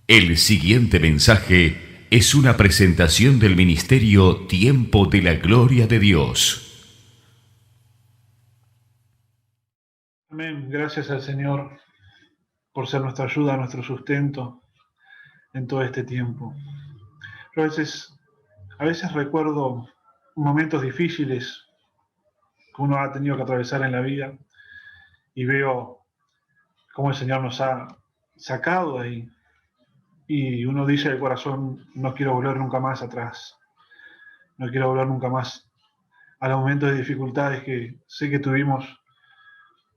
El siguiente mensaje es una presentación del ministerio Tiempo de la Gloria de Dios. Amén. Gracias al Señor por ser nuestra ayuda, nuestro sustento en todo este tiempo. Yo a veces recuerdo momentos difíciles que uno ha tenido que atravesar en la vida y veo cómo el Señor nos ha sacado de ahí. Y uno dice del corazón, no quiero volver nunca más atrás. No quiero volver nunca más a los momentos de dificultades que sé que tuvimos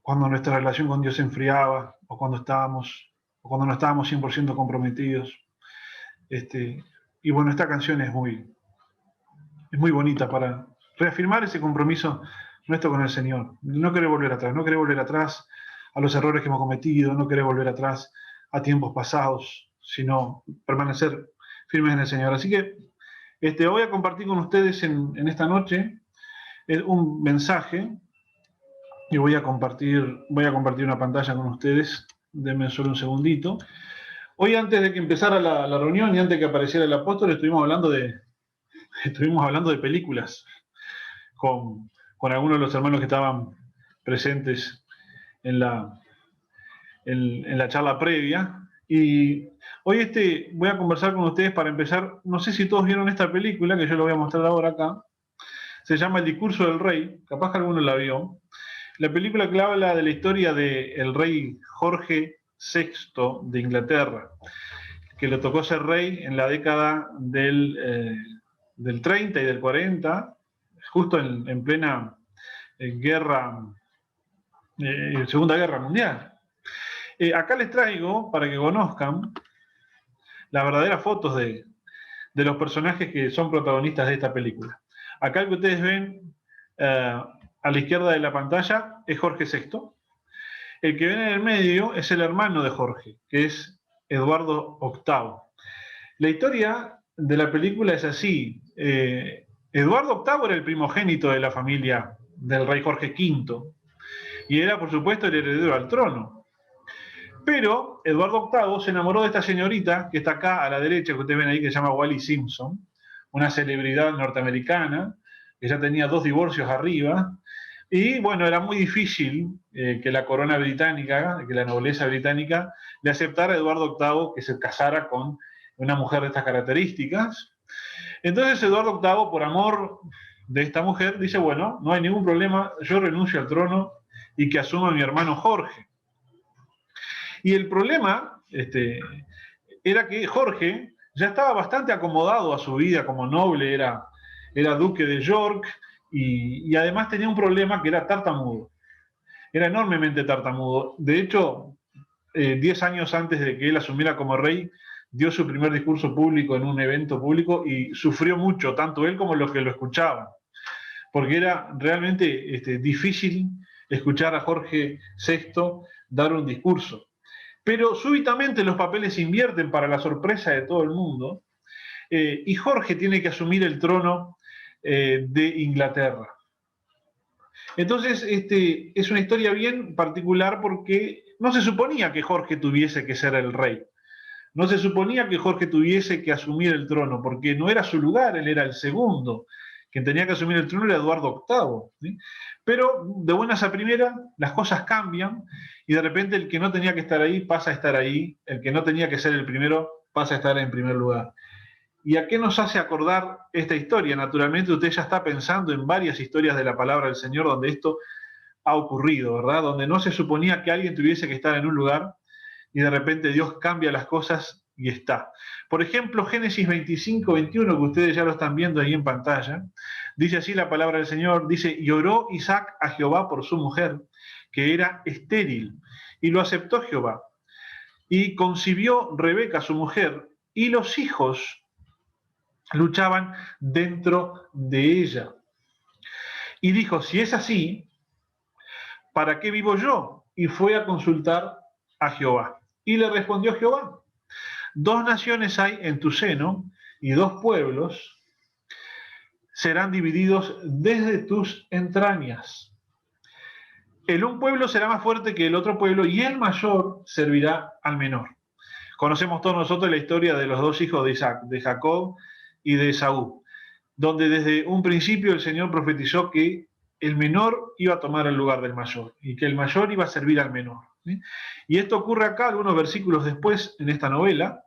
cuando nuestra relación con Dios se enfriaba o cuando no estábamos 100% comprometidos. Y bueno, esta canción es muy bonita para reafirmar ese compromiso nuestro con el Señor. No querer volver atrás, no querer volver atrás a los errores que hemos cometido, no querer volver atrás a tiempos pasados, sino permanecer firmes en el Señor. Así que voy a compartir con ustedes en esta noche un mensaje y voy a compartir una pantalla con ustedes. Denme solo un segundito. Hoy, antes de que empezara la reunión y antes de que apareciera el apóstol, estuvimos hablando de películas con algunos de los hermanos que estaban presentes en la charla previa. Y hoy voy a conversar con ustedes para empezar. No sé si todos vieron esta película, que yo lo voy a mostrar ahora acá. Se llama El discurso del rey, capaz que alguno la vio. La película que habla de la historia del rey Jorge VI de Inglaterra, que le tocó ser rey en la década del 30 y del 40, justo en plena Segunda Guerra Mundial. Acá les traigo, para que conozcan, las verdaderas fotos de los personajes que son protagonistas de esta película. Acá el que ustedes ven a la izquierda de la pantalla es Jorge VI. El que ven en el medio es el hermano de Jorge, que es Eduardo VIII. La historia de la película es así. Eduardo VIII era el primogénito de la familia del rey Jorge V y era, por supuesto, el heredero al trono. Pero Eduardo VIII se enamoró de esta señorita que está acá a la derecha, que ustedes ven ahí, que se llama Wallis Simpson, una celebridad norteamericana, que ya tenía 2 divorcios arriba. Y bueno, era muy difícil que la corona británica, que la nobleza británica, le aceptara a Eduardo VIII que se casara con una mujer de estas características. Entonces Eduardo VIII, por amor de esta mujer, dice, bueno, no hay ningún problema, yo renuncio al trono y que asuma mi hermano Jorge. Y el problema era que Jorge ya estaba bastante acomodado a su vida como noble, era duque de York, y además tenía un problema que era tartamudo. Era enormemente tartamudo. De hecho, 10 años antes de que él asumiera como rey, dio su primer discurso público en un evento público y sufrió mucho, tanto él como los que lo escuchaban, porque era realmente difícil escuchar a Jorge VI dar un discurso. Pero súbitamente los papeles se invierten para la sorpresa de todo el mundo, y Jorge tiene que asumir el trono de Inglaterra. Entonces, es una historia bien particular porque no se suponía que Jorge tuviese que ser el rey. No se suponía que Jorge tuviese que asumir el trono, porque no era su lugar, él era el segundo. Quien tenía que asumir el trono era Eduardo VIII. ¿Sí? Pero de buenas a primeras, las cosas cambian y de repente el que no tenía que estar ahí pasa a estar ahí, el que no tenía que ser el primero pasa a estar en primer lugar. ¿Y a qué nos hace acordar esta historia? Naturalmente usted ya está pensando en varias historias de la palabra del Señor donde esto ha ocurrido, ¿verdad? Donde no se suponía que alguien tuviese que estar en un lugar y de repente Dios cambia las cosas y está. Por ejemplo, Génesis 25, 21, que ustedes ya lo están viendo ahí en pantalla, dice así la palabra del Señor, dice, y oró Isaac a Jehová por su mujer, que era estéril, y lo aceptó Jehová. Y concibió Rebeca, su mujer, y los hijos luchaban dentro de ella. Y dijo, si es así, ¿para qué vivo yo? Y fue a consultar a Jehová. Y le respondió Jehová, 2 naciones hay en tu seno, y 2 pueblos serán divididos desde tus entrañas. El un pueblo será más fuerte que el otro pueblo, y el mayor servirá al menor. Conocemos todos nosotros la historia de los dos hijos de Isaac, de Jacob y de Esaú, donde desde un principio el Señor profetizó que el menor iba a tomar el lugar del mayor y que el mayor iba a servir al menor. ¿Sí? Y esto ocurre acá, algunos versículos después en esta novela,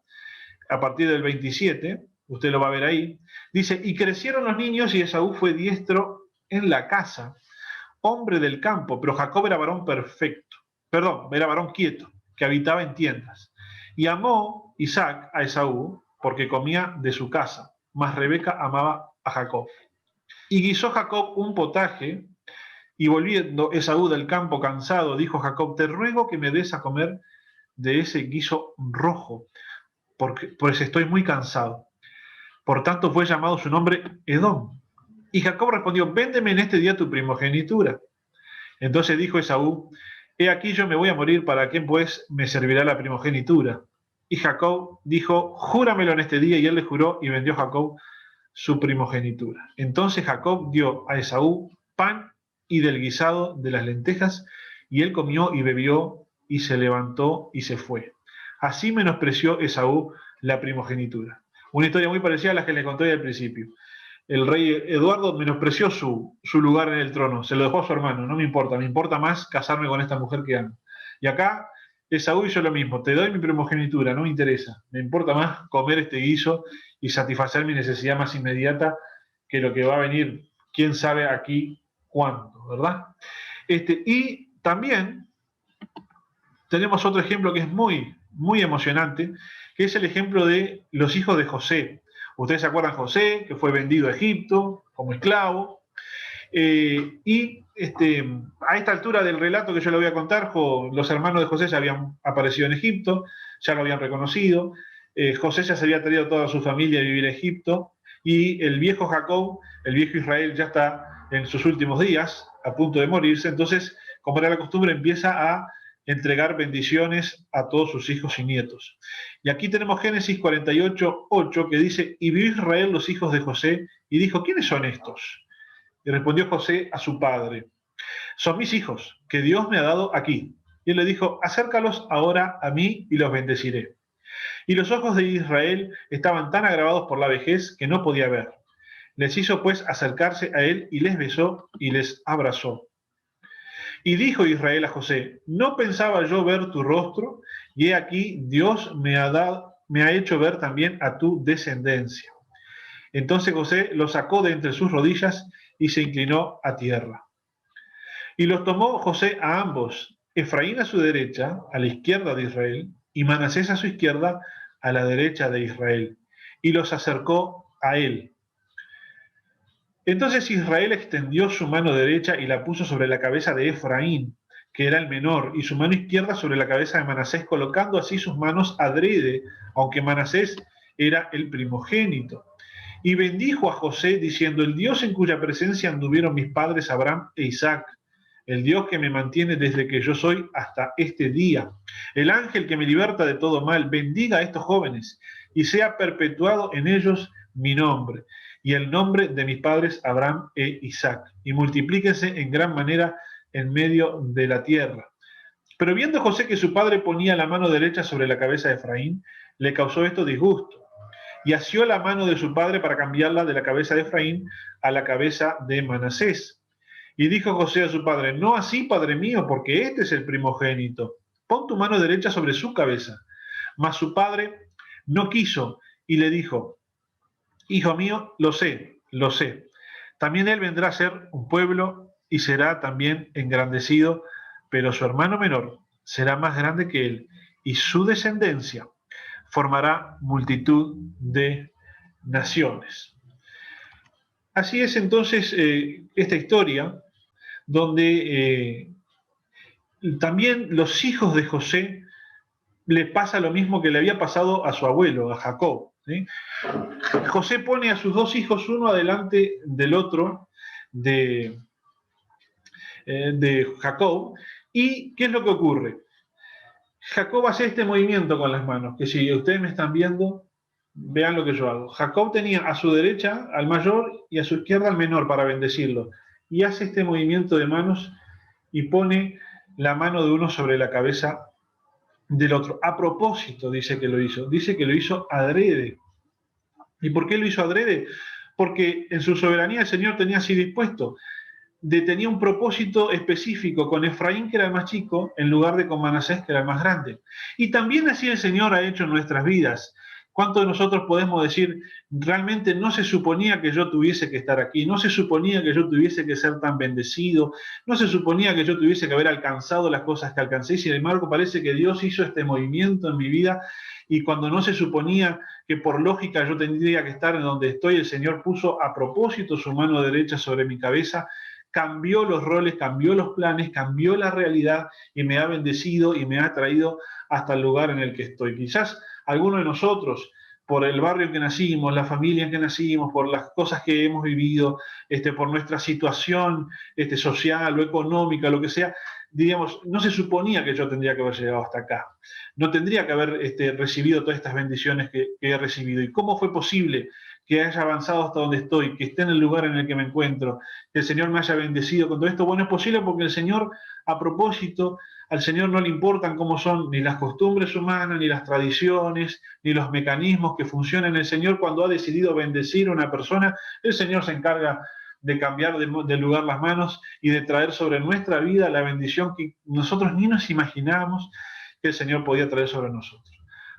a partir del 27, usted lo va a ver ahí, dice, y crecieron los niños y Esaú fue diestro en la casa, hombre del campo, pero Jacob era varón perfecto, perdón, era varón quieto, que habitaba en tiendas. Y amó Isaac a Esaú porque comía de su casa, mas Rebeca amaba a Jacob. Y guisó Jacob un potaje, y volviendo Esaú del campo cansado, dijo Jacob, te ruego que me des a comer de ese guiso rojo, porque pues estoy muy cansado. Por tanto fue llamado su nombre Edom. Y Jacob respondió, véndeme en este día tu primogenitura. Entonces dijo Esaú, he aquí yo me voy a morir, ¿para qué pues me servirá la primogenitura? Y Jacob dijo, júramelo en este día, y él le juró, y vendió Jacob su primogenitura. Entonces Jacob dio a Esaú pan y del guisado de las lentejas, y él comió y bebió, y se levantó y se fue. Así menospreció Esaú la primogenitura. Una historia muy parecida a la que les conté al principio. El rey Eduardo menospreció su lugar en el trono, se lo dejó a su hermano, no me importa más casarme con esta mujer que amo. Y acá Esaú hizo lo mismo, te doy mi primogenitura, no me interesa, me importa más comer este guiso y satisfacer mi necesidad más inmediata que lo que va a venir, quién sabe aquí cuándo, ¿verdad? Y también tenemos otro ejemplo que es muy, muy emocionante, que es el ejemplo de los hijos de José. Ustedes se acuerdan José, que fue vendido a Egipto como esclavo, a esta altura del relato que yo le voy a contar, los hermanos de José ya habían aparecido en Egipto, ya lo habían reconocido, José ya se había traído toda su familia a vivir a Egipto, y el viejo Jacob, el viejo Israel, ya está en sus últimos días, a punto de morirse. Entonces, como era la costumbre, empieza a entregar bendiciones a todos sus hijos y nietos. Y aquí tenemos Génesis 48:8, que dice, y vio Israel los hijos de José, y dijo, ¿quiénes son estos? Y respondió José a su padre, son mis hijos, que Dios me ha dado aquí. Y él le dijo, acércalos ahora a mí y los bendeciré. Y los ojos de Israel estaban tan agravados por la vejez que no podía ver. Les hizo pues acercarse a él y les besó y les abrazó. Y dijo Israel a José, ¿no pensaba yo ver tu rostro? Y he aquí, Dios me ha hecho ver también a tu descendencia. Entonces José los sacó de entre sus rodillas y se inclinó a tierra. Y los tomó José a ambos, Efraín a su derecha, a la izquierda de Israel, y Manasés a su izquierda, a la derecha de Israel, y los acercó a él. Entonces Israel extendió su mano derecha y la puso sobre la cabeza de Efraín, que era el menor, y su mano izquierda sobre la cabeza de Manasés, colocando así sus manos adrede, aunque Manasés era el primogénito. Y bendijo a José, diciendo, el Dios en cuya presencia anduvieron mis padres Abraham e Isaac, el Dios que me mantiene desde que yo soy hasta este día, el ángel que me liberta de todo mal, bendiga a estos jóvenes, y sea perpetuado en ellos mi nombre, y el nombre de mis padres Abraham e Isaac, y multiplíquense en gran manera en medio de la tierra. Pero viendo José que su padre ponía la mano derecha sobre la cabeza de Efraín, le causó esto disgusto, y asió la mano de su padre para cambiarla de la cabeza de Efraín a la cabeza de Manasés. Y dijo José a su padre, no así, padre mío, porque este es el primogénito. Pon tu mano derecha sobre su cabeza. Mas su padre no quiso y le dijo, hijo mío, lo sé. También él vendrá a ser un pueblo y será también engrandecido, pero su hermano menor será más grande que él, y su descendencia formará multitud de naciones. Así es entonces esta historia, donde también los hijos de José le pasa lo mismo que le había pasado a su abuelo, a Jacob, ¿sí? José pone a sus dos hijos uno adelante del otro de Jacob, y ¿qué es lo que ocurre? Jacob hace este movimiento con las manos, que si ustedes me están viendo, vean lo que yo hago. Jacob tenía a su derecha al mayor y a su izquierda al menor para bendecirlo, y hace este movimiento de manos y pone la mano de uno sobre la cabeza del otro. A propósito dice que lo hizo adrede. ¿Y por qué lo hizo adrede? Porque en su soberanía el Señor tenía así dispuesto. Tenía un propósito específico con Efraín, que era el más chico, en lugar de con Manasés, que era el más grande. Y también así el Señor ha hecho en nuestras vidas. ¿Cuántos de nosotros podemos decir, realmente no se suponía que yo tuviese que estar aquí, no se suponía que yo tuviese que ser tan bendecido, no se suponía que yo tuviese que haber alcanzado las cosas que alcancé, sin embargo parece que Dios hizo este movimiento en mi vida y cuando no se suponía que por lógica yo tendría que estar en donde estoy, el Señor puso a propósito su mano derecha sobre mi cabeza, cambió los roles, cambió los planes, cambió la realidad y me ha bendecido y me ha traído hasta el lugar en el que estoy. Quizás algunos de nosotros, por el barrio en que nacimos, la familia en que nacimos, por las cosas que hemos vivido, por nuestra situación social o económica, lo que sea, diríamos, no se suponía que yo tendría que haber llegado hasta acá. No tendría que haber recibido todas estas bendiciones que he recibido. ¿Y cómo fue posible que haya avanzado hasta donde estoy, que esté en el lugar en el que me encuentro, que el Señor me haya bendecido con todo esto? Bueno, es posible porque el Señor, a propósito, al Señor no le importan cómo son ni las costumbres humanas, ni las tradiciones, ni los mecanismos que funcionan. El Señor, cuando ha decidido bendecir a una persona, el Señor se encarga de cambiar de lugar las manos y de traer sobre nuestra vida la bendición que nosotros ni nos imaginábamos que el Señor podía traer sobre nosotros.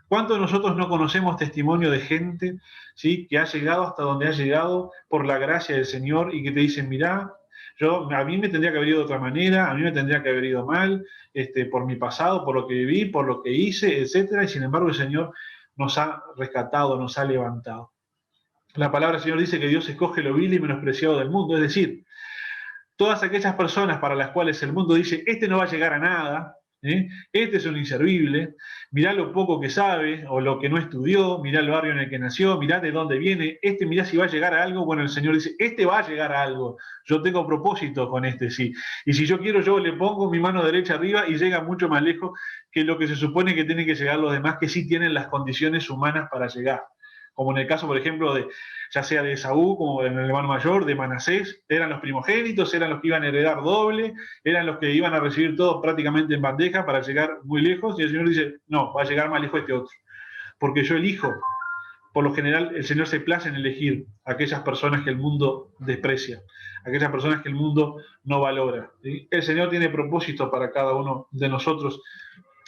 ¿Cuántos de nosotros no conocemos testimonio de gente, ¿sí?, que ha llegado hasta donde ha llegado por la gracia del Señor y que te dicen, mirá, a mí me tendría que haber ido de otra manera, a mí me tendría que haber ido mal, por mi pasado, por lo que viví, por lo que hice, etcétera, y sin embargo el Señor nos ha rescatado, nos ha levantado. La palabra del Señor dice que Dios escoge lo vil y menospreciado del mundo, es decir, todas aquellas personas para las cuales el mundo dice, no va a llegar a nada, este es un inservible, mirá lo poco que sabe o lo que no estudió, mirá el barrio en el que nació, mirá de dónde viene, mirá si va a llegar a algo. Bueno, el Señor dice, va a llegar a algo, yo tengo propósito con sí, y si yo quiero yo le pongo mi mano derecha arriba y llega mucho más lejos que lo que se supone que tienen que llegar los demás, que sí tienen las condiciones humanas para llegar. Como en el caso, por ejemplo, ya sea de Esaú, como en el hermano mayor, de Manasés, eran los primogénitos, eran los que iban a heredar doble, eran los que iban a recibir todo prácticamente en bandeja para llegar muy lejos, y el Señor dice, no, va a llegar más lejos otro, porque yo elijo. Por lo general, el Señor se place en elegir a aquellas personas que el mundo desprecia, aquellas personas que el mundo no valora. ¿Sí? El Señor tiene propósito para cada uno de nosotros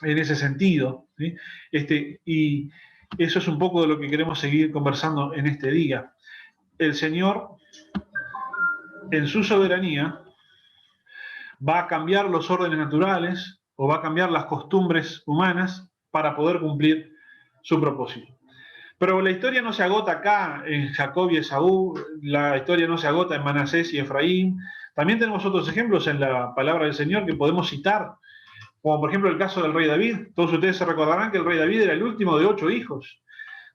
en ese sentido, ¿sí? Y eso es un poco de lo que queremos seguir conversando en este día. El Señor, en su soberanía, va a cambiar los órdenes naturales o va a cambiar las costumbres humanas para poder cumplir su propósito. Pero la historia no se agota acá en Jacob y Esaú, la historia no se agota en Manasés y Efraín. También tenemos otros ejemplos en la palabra del Señor que podemos citar, como por ejemplo el caso del rey David. Todos ustedes se recordarán que el rey David era el último de 8 hijos.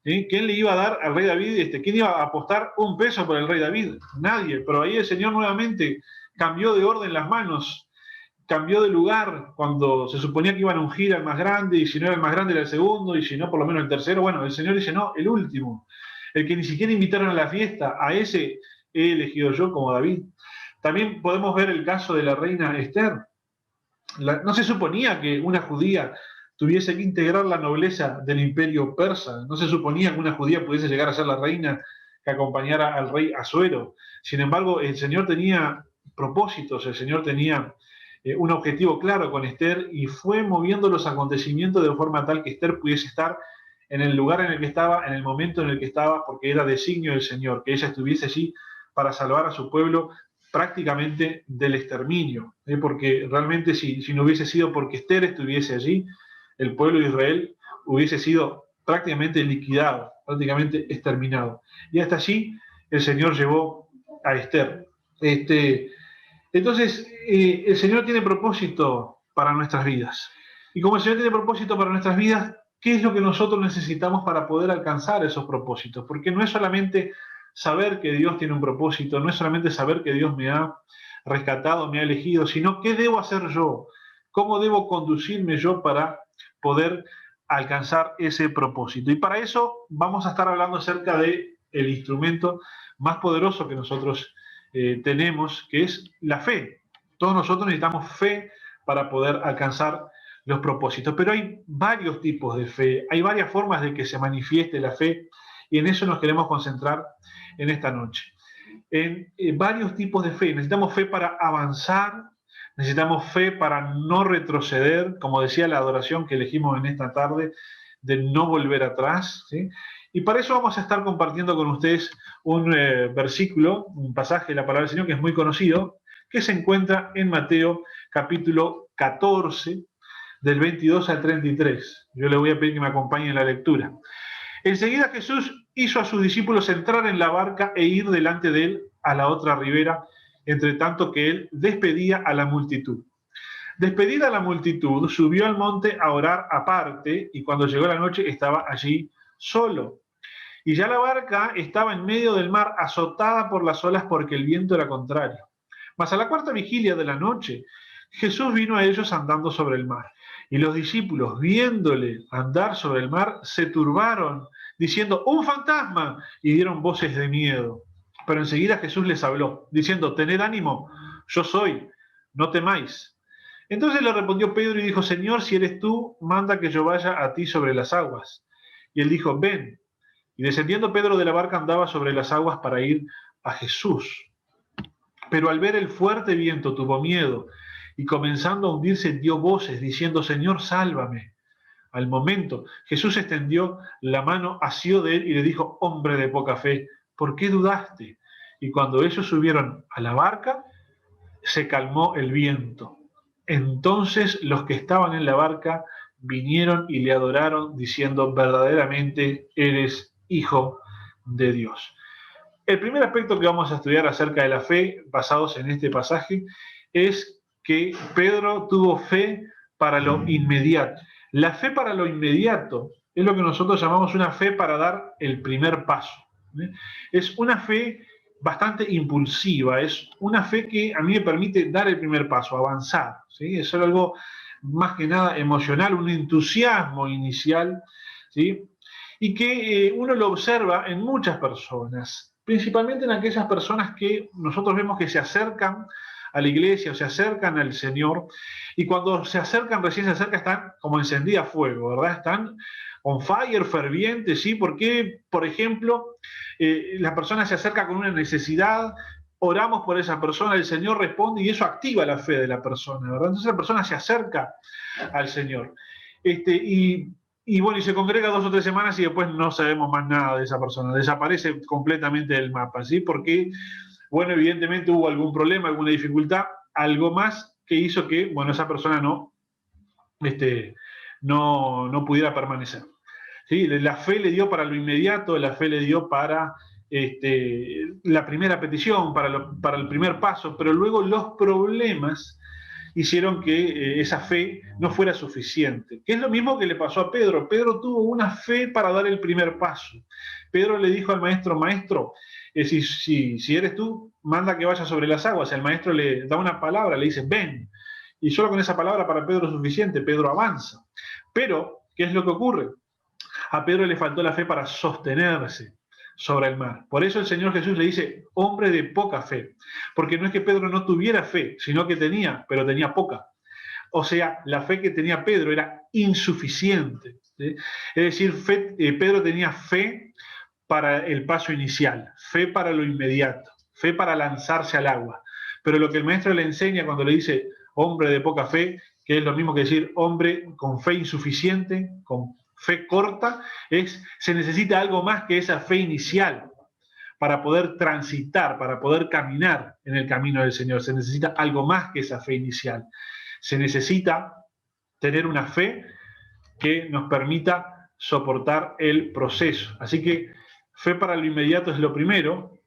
¿Sí? ¿Quién le iba a dar al rey David? ¿Quién iba a apostar un peso por el rey David? Nadie. Pero ahí el Señor nuevamente cambió de orden las manos, cambió de lugar cuando se suponía que iban a ungir al más grande, y si no era el más grande era el segundo, y si no por lo menos el tercero. Bueno, el Señor dice, no, el último, el que ni siquiera invitaron a la fiesta, a ese he elegido yo como David. También podemos ver el caso de la reina Esther. No se suponía que una judía tuviese que integrar la nobleza del imperio persa. No se suponía que una judía pudiese llegar a ser la reina que acompañara al rey Asuero. Sin embargo, el Señor tenía propósitos, el Señor tenía un objetivo claro con Esther y fue moviendo los acontecimientos de forma tal que Esther pudiese estar en el lugar en el que estaba, en el momento en el que estaba, porque era designio del Señor, que ella estuviese allí para salvar a su pueblo prácticamente del exterminio, porque realmente si no hubiese sido porque Esther estuviese allí, el pueblo de Israel hubiese sido prácticamente liquidado, prácticamente exterminado. Y hasta allí el Señor llevó a Esther. Entonces, el Señor tiene propósito para nuestras vidas. Y como el Señor tiene propósito para nuestras vidas, ¿qué es lo que nosotros necesitamos para poder alcanzar esos propósitos? Porque no es solamente saber que Dios tiene un propósito, no es solamente saber que Dios me ha rescatado, me ha elegido, sino qué debo hacer yo, cómo debo conducirme yo para poder alcanzar ese propósito. Y para eso vamos a estar hablando acerca del instrumento más poderoso que nosotros tenemos, que es la fe. Todos nosotros necesitamos fe para poder alcanzar los propósitos. Pero hay varios tipos de fe, hay varias formas de que se manifieste la fe, y en eso nos queremos concentrar en esta noche. En varios tipos de fe. Necesitamos fe para avanzar, necesitamos fe para no retroceder, como decía la adoración que elegimos en esta tarde, de no volver atrás, ¿sí? Y para eso vamos a estar compartiendo con ustedes un versículo, un pasaje de la palabra del Señor que es muy conocido, que se encuentra en Mateo capítulo 14, del 22 al 33. Yo le voy a pedir que me acompañe en la lectura. Enseguida Jesús hizo a sus discípulos entrar en la barca e ir delante de él a la otra ribera, entre tanto que él despedía a la multitud. Despedida la multitud, subió al monte a orar aparte, y cuando llegó la noche estaba allí solo. Y ya la barca estaba en medio del mar, azotada por las olas porque el viento era contrario. Mas a la cuarta vigilia de la noche, Jesús vino a ellos andando sobre el mar. Y los discípulos, viéndole andar sobre el mar, se turbaron, diciendo, ¡un fantasma! Y dieron voces de miedo. Pero enseguida Jesús les habló, diciendo, tened ánimo, yo soy, no temáis. Entonces le respondió Pedro y dijo, Señor, si eres tú, manda que yo vaya a ti sobre las aguas. Y él dijo, ven. Y descendiendo Pedro de la barca andaba sobre las aguas para ir a Jesús. Pero al ver el fuerte viento tuvo miedo, y comenzando a hundirse dio voces, diciendo, Señor, sálvame. Al momento, Jesús extendió la mano, asió de él y le dijo, hombre de poca fe, ¿por qué dudaste? Y cuando ellos subieron a la barca, se calmó el viento. Entonces los que estaban en la barca vinieron y le adoraron, diciendo, verdaderamente eres Hijo de Dios. El primer aspecto que vamos a estudiar acerca de la fe, basados en este pasaje, es que Pedro tuvo fe para lo inmediato. La fe para lo inmediato es lo que nosotros llamamos una fe para dar el primer paso. Es una fe bastante impulsiva, es una fe que a mí me permite dar el primer paso, avanzar, ¿sí? Es algo más que nada emocional, un entusiasmo inicial, ¿sí? Y que uno lo observa en muchas personas, principalmente en aquellas personas que nosotros vemos que se acercan a la iglesia o se acercan al Señor, y cuando se acercan, recién se acercan, están como encendidas a fuego, ¿verdad? Están on fire, fervientes, ¿sí? Porque, por ejemplo, la persona se acerca con una necesidad, oramos por esa persona, el Señor responde y eso activa la fe de la persona, ¿verdad? Entonces la persona se acerca al Señor. Y bueno, y se congrega 2 o 3 semanas y después no sabemos más nada de esa persona, desaparece completamente del mapa, ¿sí? Porque, bueno, evidentemente hubo algún problema, alguna dificultad, algo más que hizo que, bueno, esa persona no pudiera permanecer. ¿Sí? La fe le dio para lo inmediato, la fe le dio para la primera petición, para el primer paso, pero luego los problemas hicieron que esa fe no fuera suficiente. Que es lo mismo que le pasó a Pedro. Pedro tuvo una fe para dar el primer paso. Pedro le dijo al maestro, maestro, si eres tú, manda que vaya sobre las aguas. El maestro le da una palabra, le dice, ven. Y solo con esa palabra para Pedro es suficiente, Pedro avanza. Pero, ¿qué es lo que ocurre? A Pedro le faltó la fe para sostenerse sobre el mar. Por eso el Señor Jesús le dice, hombre de poca fe. Porque no es que Pedro no tuviera fe, sino que tenía, pero tenía poca. O sea, la fe que tenía Pedro era insuficiente, ¿sí? Es decir, Pedro tenía fe para el paso inicial, fe para lo inmediato, fe para lanzarse al agua. Pero lo que el maestro le enseña cuando le dice hombre de poca fe, que es lo mismo que decir hombre con fe insuficiente, con fe corta, se necesita algo más que esa fe inicial para poder transitar, para poder caminar en el camino del Señor. Se necesita algo más que esa fe inicial. Se necesita tener una fe que nos permita soportar el proceso. Así que fe para lo inmediato es lo primero,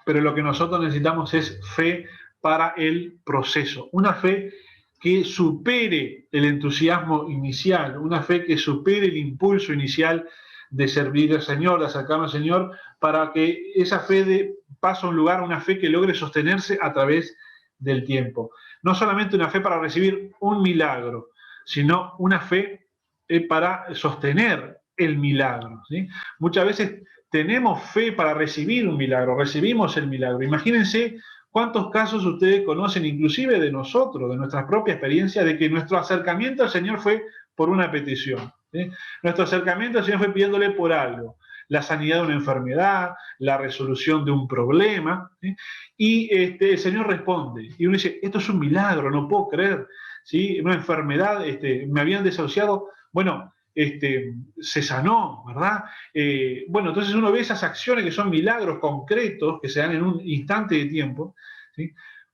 pero lo que nosotros necesitamos es fe para el proceso. Una fe que supere el entusiasmo inicial, una fe que supere el impulso inicial de servir al Señor, de acercarnos al Señor, para que esa fe pase a un lugar, una fe que logre sostenerse a través del tiempo. No solamente una fe para recibir un milagro, sino una fe para sostener el milagro, ¿sí? Muchas veces tenemos fe para recibir un milagro, recibimos el milagro. Imagínense ¿Cuántos casos ustedes conocen, inclusive de nosotros, de nuestra propia experiencia, de que nuestro acercamiento al Señor fue por una petición? ¿Sí? Nuestro acercamiento al Señor fue pidiéndole por algo, la sanidad de una enfermedad, la resolución de un problema, ¿sí? Y el Señor responde, y uno dice, esto es un milagro, no puedo creer, ¿sí? Una enfermedad, me habían desahuciado, bueno, se sanó, ¿verdad? Bueno, entonces uno ve esas acciones que son milagros concretos, que se dan en un instante de tiempo, ¿sí?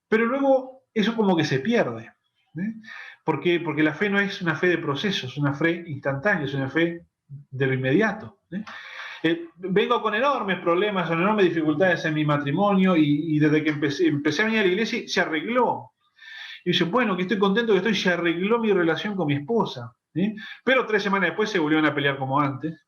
Pero luego eso como que se pierde, ¿sí? ¿Por qué? Porque la fe no es una fe de procesos, es una fe instantánea, es una fe de lo inmediato, ¿sí? Vengo con enormes problemas, con enormes dificultades en mi matrimonio y desde que empecé a venir a la iglesia se arregló. Y dice, bueno, que estoy contento que se arregló mi relación con mi esposa, ¿sí? Pero 3 semanas después se volvieron a pelear como antes.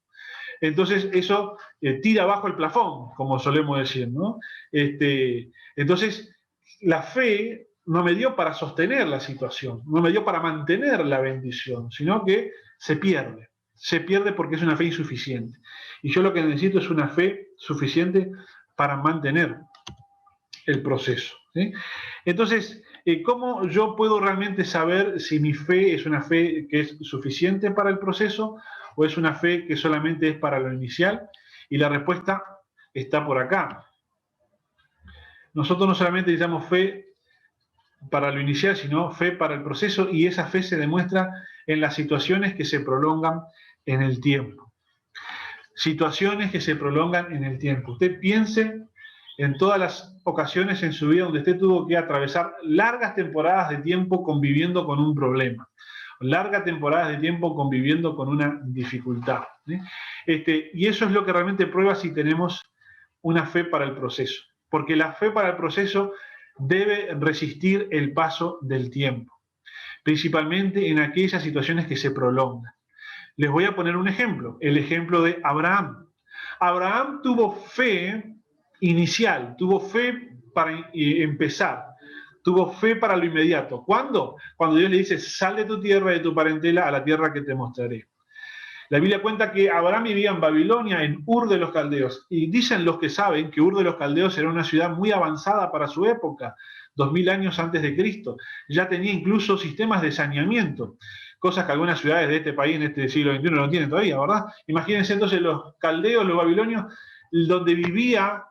Entonces eso tira abajo el plafón, como solemos decir, ¿no? Entonces la fe no me dio para sostener la situación, no me dio para mantener la bendición, sino que se pierde. Se pierde porque es una fe insuficiente. Y yo lo que necesito es una fe suficiente para mantener el proceso, ¿sí? Entonces, ¿cómo yo puedo realmente saber si mi fe es una fe que es suficiente para el proceso o es una fe que solamente es para lo inicial? Y la respuesta está por acá. Nosotros no solamente necesitamos fe para lo inicial, sino fe para el proceso, y esa fe se demuestra en las situaciones que se prolongan en el tiempo. Situaciones que se prolongan en el tiempo. Usted piense en todas las ocasiones en su vida donde usted tuvo que atravesar largas temporadas de tiempo conviviendo con un problema, largas temporadas de tiempo conviviendo con una dificultad, ¿sí? Y eso es lo que realmente prueba si tenemos una fe para el proceso, porque la fe para el proceso debe resistir el paso del tiempo, principalmente en aquellas situaciones que se prolongan. Les voy a poner un ejemplo, el ejemplo de Abraham. Abraham tuvo fe inicial, tuvo fe para empezar, tuvo fe para lo inmediato. ¿Cuándo? Cuando Dios le dice, sal de tu tierra, de tu parentela, a la tierra que te mostraré. La Biblia cuenta que Abraham vivía en Babilonia, en Ur de los Caldeos, y dicen los que saben que Ur de los Caldeos era una ciudad muy avanzada para su época, 2000 años antes de Cristo. Ya tenía incluso sistemas de saneamiento, cosas que algunas ciudades de este país en este siglo XXI no tienen todavía, ¿verdad? Imagínense entonces los caldeos, los babilonios, donde vivía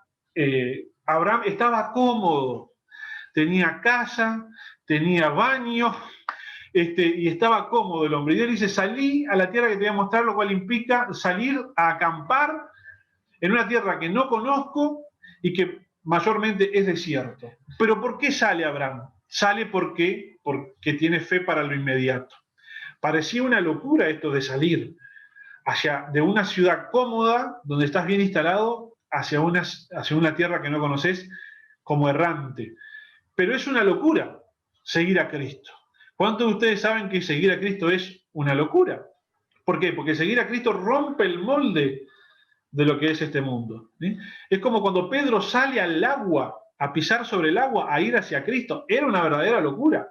Abraham, estaba cómodo, tenía casa, tenía baño, y estaba cómodo el hombre. Y Dios dice, salí a la tierra que te voy a mostrar, lo cual implica salir a acampar en una tierra que no conozco y que mayormente es desierto. Pero ¿por qué sale Abraham? Sale porque tiene fe para lo inmediato. Parecía una locura esto de salir de una ciudad cómoda, donde estás bien instalado, hacia una tierra que no conoces, como errante. Pero es una locura seguir a Cristo. ¿Cuántos de ustedes saben que seguir a Cristo es una locura? ¿Por qué? Porque seguir a Cristo rompe el molde de lo que es este mundo, ¿sí? Es como cuando Pedro sale al agua, a pisar sobre el agua, a ir hacia Cristo. Era una verdadera locura.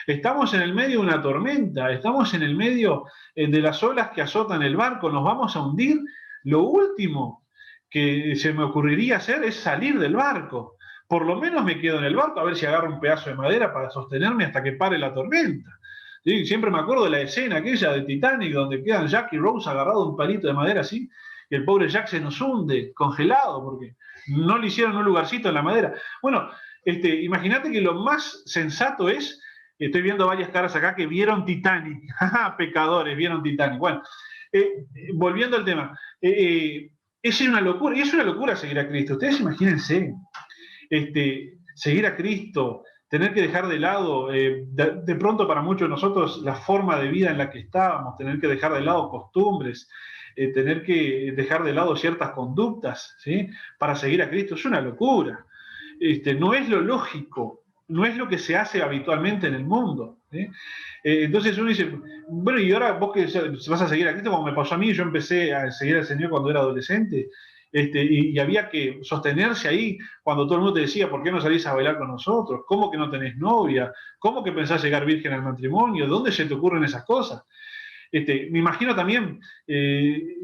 Estamos en el medio de una tormenta, estamos en el medio de las olas que azotan el barco, nos vamos a hundir. Lo último que se me ocurriría hacer es salir del barco. Por lo menos me quedo en el barco a ver si agarro un pedazo de madera para sostenerme hasta que pare la tormenta. ¿Sí? Siempre me acuerdo de la escena aquella de Titanic donde quedan Jack y Rose agarrados a un palito de madera así, y el pobre Jack se nos hunde, congelado, porque no le hicieron un lugarcito en la madera. Bueno, imagínate que lo más sensato es, estoy viendo varias caras acá que vieron Titanic, pecadores, vieron Titanic. Bueno, volviendo al tema, es una locura, y es una locura seguir a Cristo. Ustedes imagínense, seguir a Cristo, tener que dejar de lado, de pronto para muchos de nosotros, la forma de vida en la que estábamos, tener que dejar de lado costumbres, tener que dejar de lado ciertas conductas, ¿sí? Para seguir a Cristo, es una locura. No es lo lógico, no es lo que se hace habitualmente en el mundo, ¿sí? Entonces uno dice, bueno, y ahora vos que vas a seguir a Cristo, como me pasó a mí, yo empecé a seguir al Señor cuando era adolescente, y había que sostenerse ahí cuando todo el mundo te decía, ¿por qué no salís a bailar con nosotros? ¿Cómo que no tenés novia? ¿Cómo que pensás llegar virgen al matrimonio? ¿Dónde se te ocurren esas cosas? Me imagino también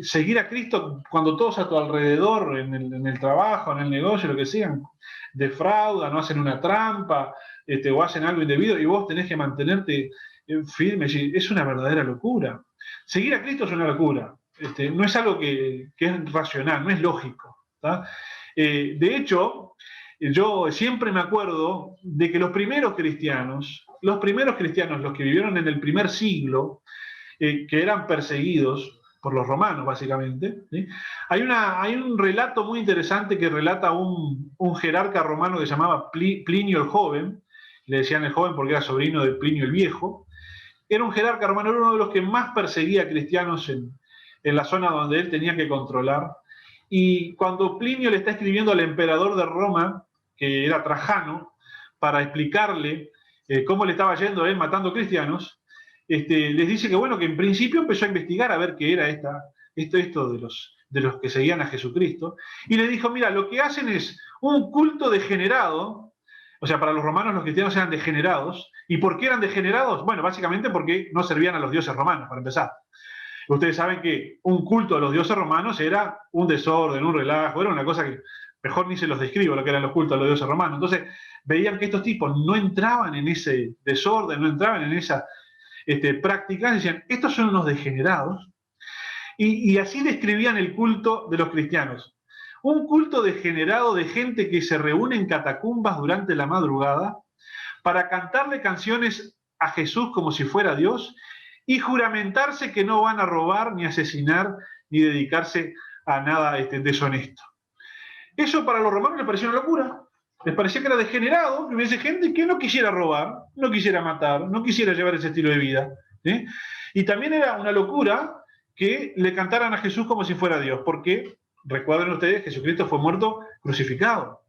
seguir a Cristo cuando todos a tu alrededor, en el trabajo, en el negocio, lo que sea, defraudan, no hacen una trampa, o hacen algo indebido, y vos tenés que mantenerte firme. Es una verdadera locura. Seguir a Cristo es una locura. No es algo que es racional, no es lógico. De hecho, yo siempre me acuerdo de que los primeros cristianos, los que vivieron en el primer siglo, que eran perseguidos por los romanos, básicamente, ¿sí? Hay un relato muy interesante que relata un jerarca romano que se llamaba Plinio el Joven, le decían el joven porque era sobrino de Plinio el Viejo. Era un jerarca romano, era uno de los que más perseguía a cristianos en la zona donde él tenía que controlar. Y cuando Plinio le está escribiendo al emperador de Roma, que era Trajano, para explicarle cómo le estaba yendo a él matando cristianos, les dice que bueno, que en principio empezó a investigar a ver qué era esto de los que seguían a Jesucristo, y le dijo, mira, lo que hacen es un culto degenerado. O sea, para los romanos los cristianos eran degenerados. ¿Y por qué eran degenerados? Bueno, básicamente porque no servían a los dioses romanos, para empezar. Ustedes saben que un culto a los dioses romanos era un desorden, un relajo, era una cosa que mejor ni se los describo lo que eran los cultos a los dioses romanos. Entonces veían que estos tipos no entraban en ese desorden, no entraban en esa práctica, decían, estos son unos degenerados. Y así describían el culto de los cristianos. Un culto degenerado de gente que se reúne en catacumbas durante la madrugada para cantarle canciones a Jesús como si fuera Dios y juramentarse que no van a robar, ni asesinar, ni dedicarse a nada deshonesto. Eso para los romanos les parecía una locura. Les parecía que era degenerado, que hubiese gente que no quisiera robar, no quisiera matar, no quisiera llevar ese estilo de vida. ¿Sí? Y también era una locura que le cantaran a Jesús como si fuera Dios, porque recuerden ustedes, Jesucristo fue muerto crucificado.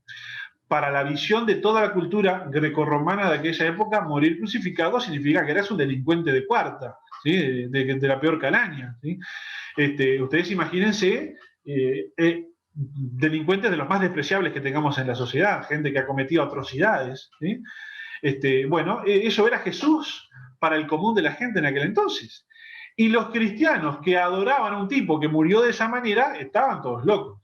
Para la visión de toda la cultura grecorromana de aquella época, morir crucificado significa que eras un delincuente de cuarta, ¿sí? de la peor calaña. ¿Sí? Ustedes imagínense delincuentes de los más despreciables que tengamos en la sociedad, gente que ha cometido atrocidades. ¿Sí? Bueno, eso era Jesús para el común de la gente en aquel entonces. Y los cristianos que adoraban a un tipo que murió de esa manera, estaban todos locos.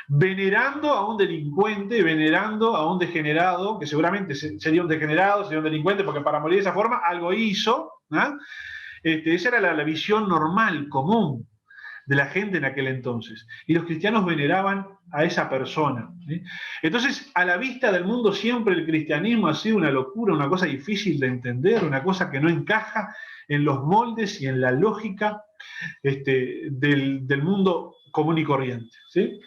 Venerando a un delincuente, venerando a un degenerado, que seguramente sería un degenerado, sería un delincuente, porque para morir de esa forma algo hizo. ¿No? Esa era la visión normal, común de la gente en aquel entonces. Y los cristianos veneraban a esa persona. ¿Sí? Entonces, a la vista del mundo siempre el cristianismo ha sido una locura, una cosa difícil de entender, una cosa que no encaja en los moldes y en la lógica del mundo común y corriente. ¿Sí?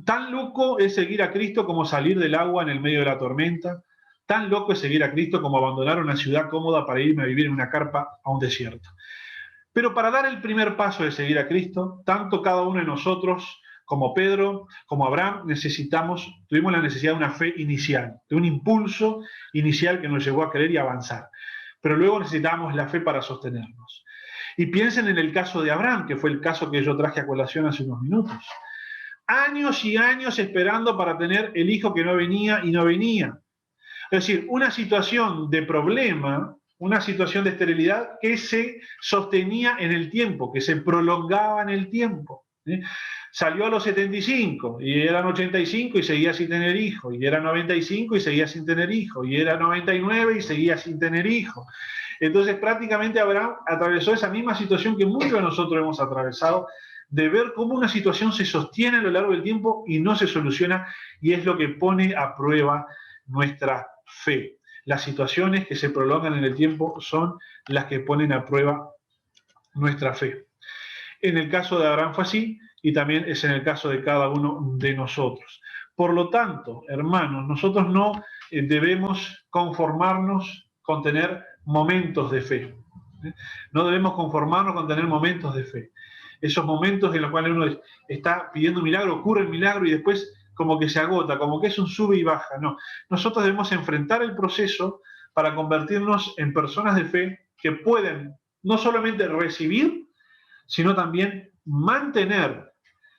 Tan loco es seguir a Cristo como salir del agua en el medio de la tormenta. Tan loco es seguir a Cristo como abandonar una ciudad cómoda para irme a vivir en una carpa a un desierto. Pero para dar el primer paso de seguir a Cristo, tanto cada uno de nosotros, como Pedro, como Abraham, tuvimos la necesidad de una fe inicial, de un impulso inicial que nos llevó a creer y avanzar. Pero luego necesitamos la fe para sostenernos. Y piensen en el caso de Abraham, que fue el caso que yo traje a colación hace unos minutos. Años y años esperando para tener el hijo que no venía y no venía. Es decir, una situación de problema, una situación de esterilidad que se sostenía en el tiempo, que se prolongaba en el tiempo. ¿Sí? Salió a los 75 y eran 85 y seguía sin tener hijo, y era 95 y seguía sin tener hijo, y era 99 y seguía sin tener hijo. Entonces prácticamente Abraham atravesó esa misma situación que muchos de nosotros hemos atravesado, de ver cómo una situación se sostiene a lo largo del tiempo y no se soluciona, y es lo que pone a prueba nuestra fe. Las situaciones que se prolongan en el tiempo son las que ponen a prueba nuestra fe. En el caso de Abraham fue así, y también es en el caso de cada uno de nosotros. Por lo tanto, hermanos, nosotros no debemos conformarnos con tener momentos de fe. No debemos conformarnos con tener momentos de fe. Esos momentos en los cuales uno está pidiendo un milagro, ocurre el milagro y después como que se agota, como que es un sube y baja. No, nosotros debemos enfrentar el proceso para convertirnos en personas de fe que pueden no solamente recibir, sino también mantener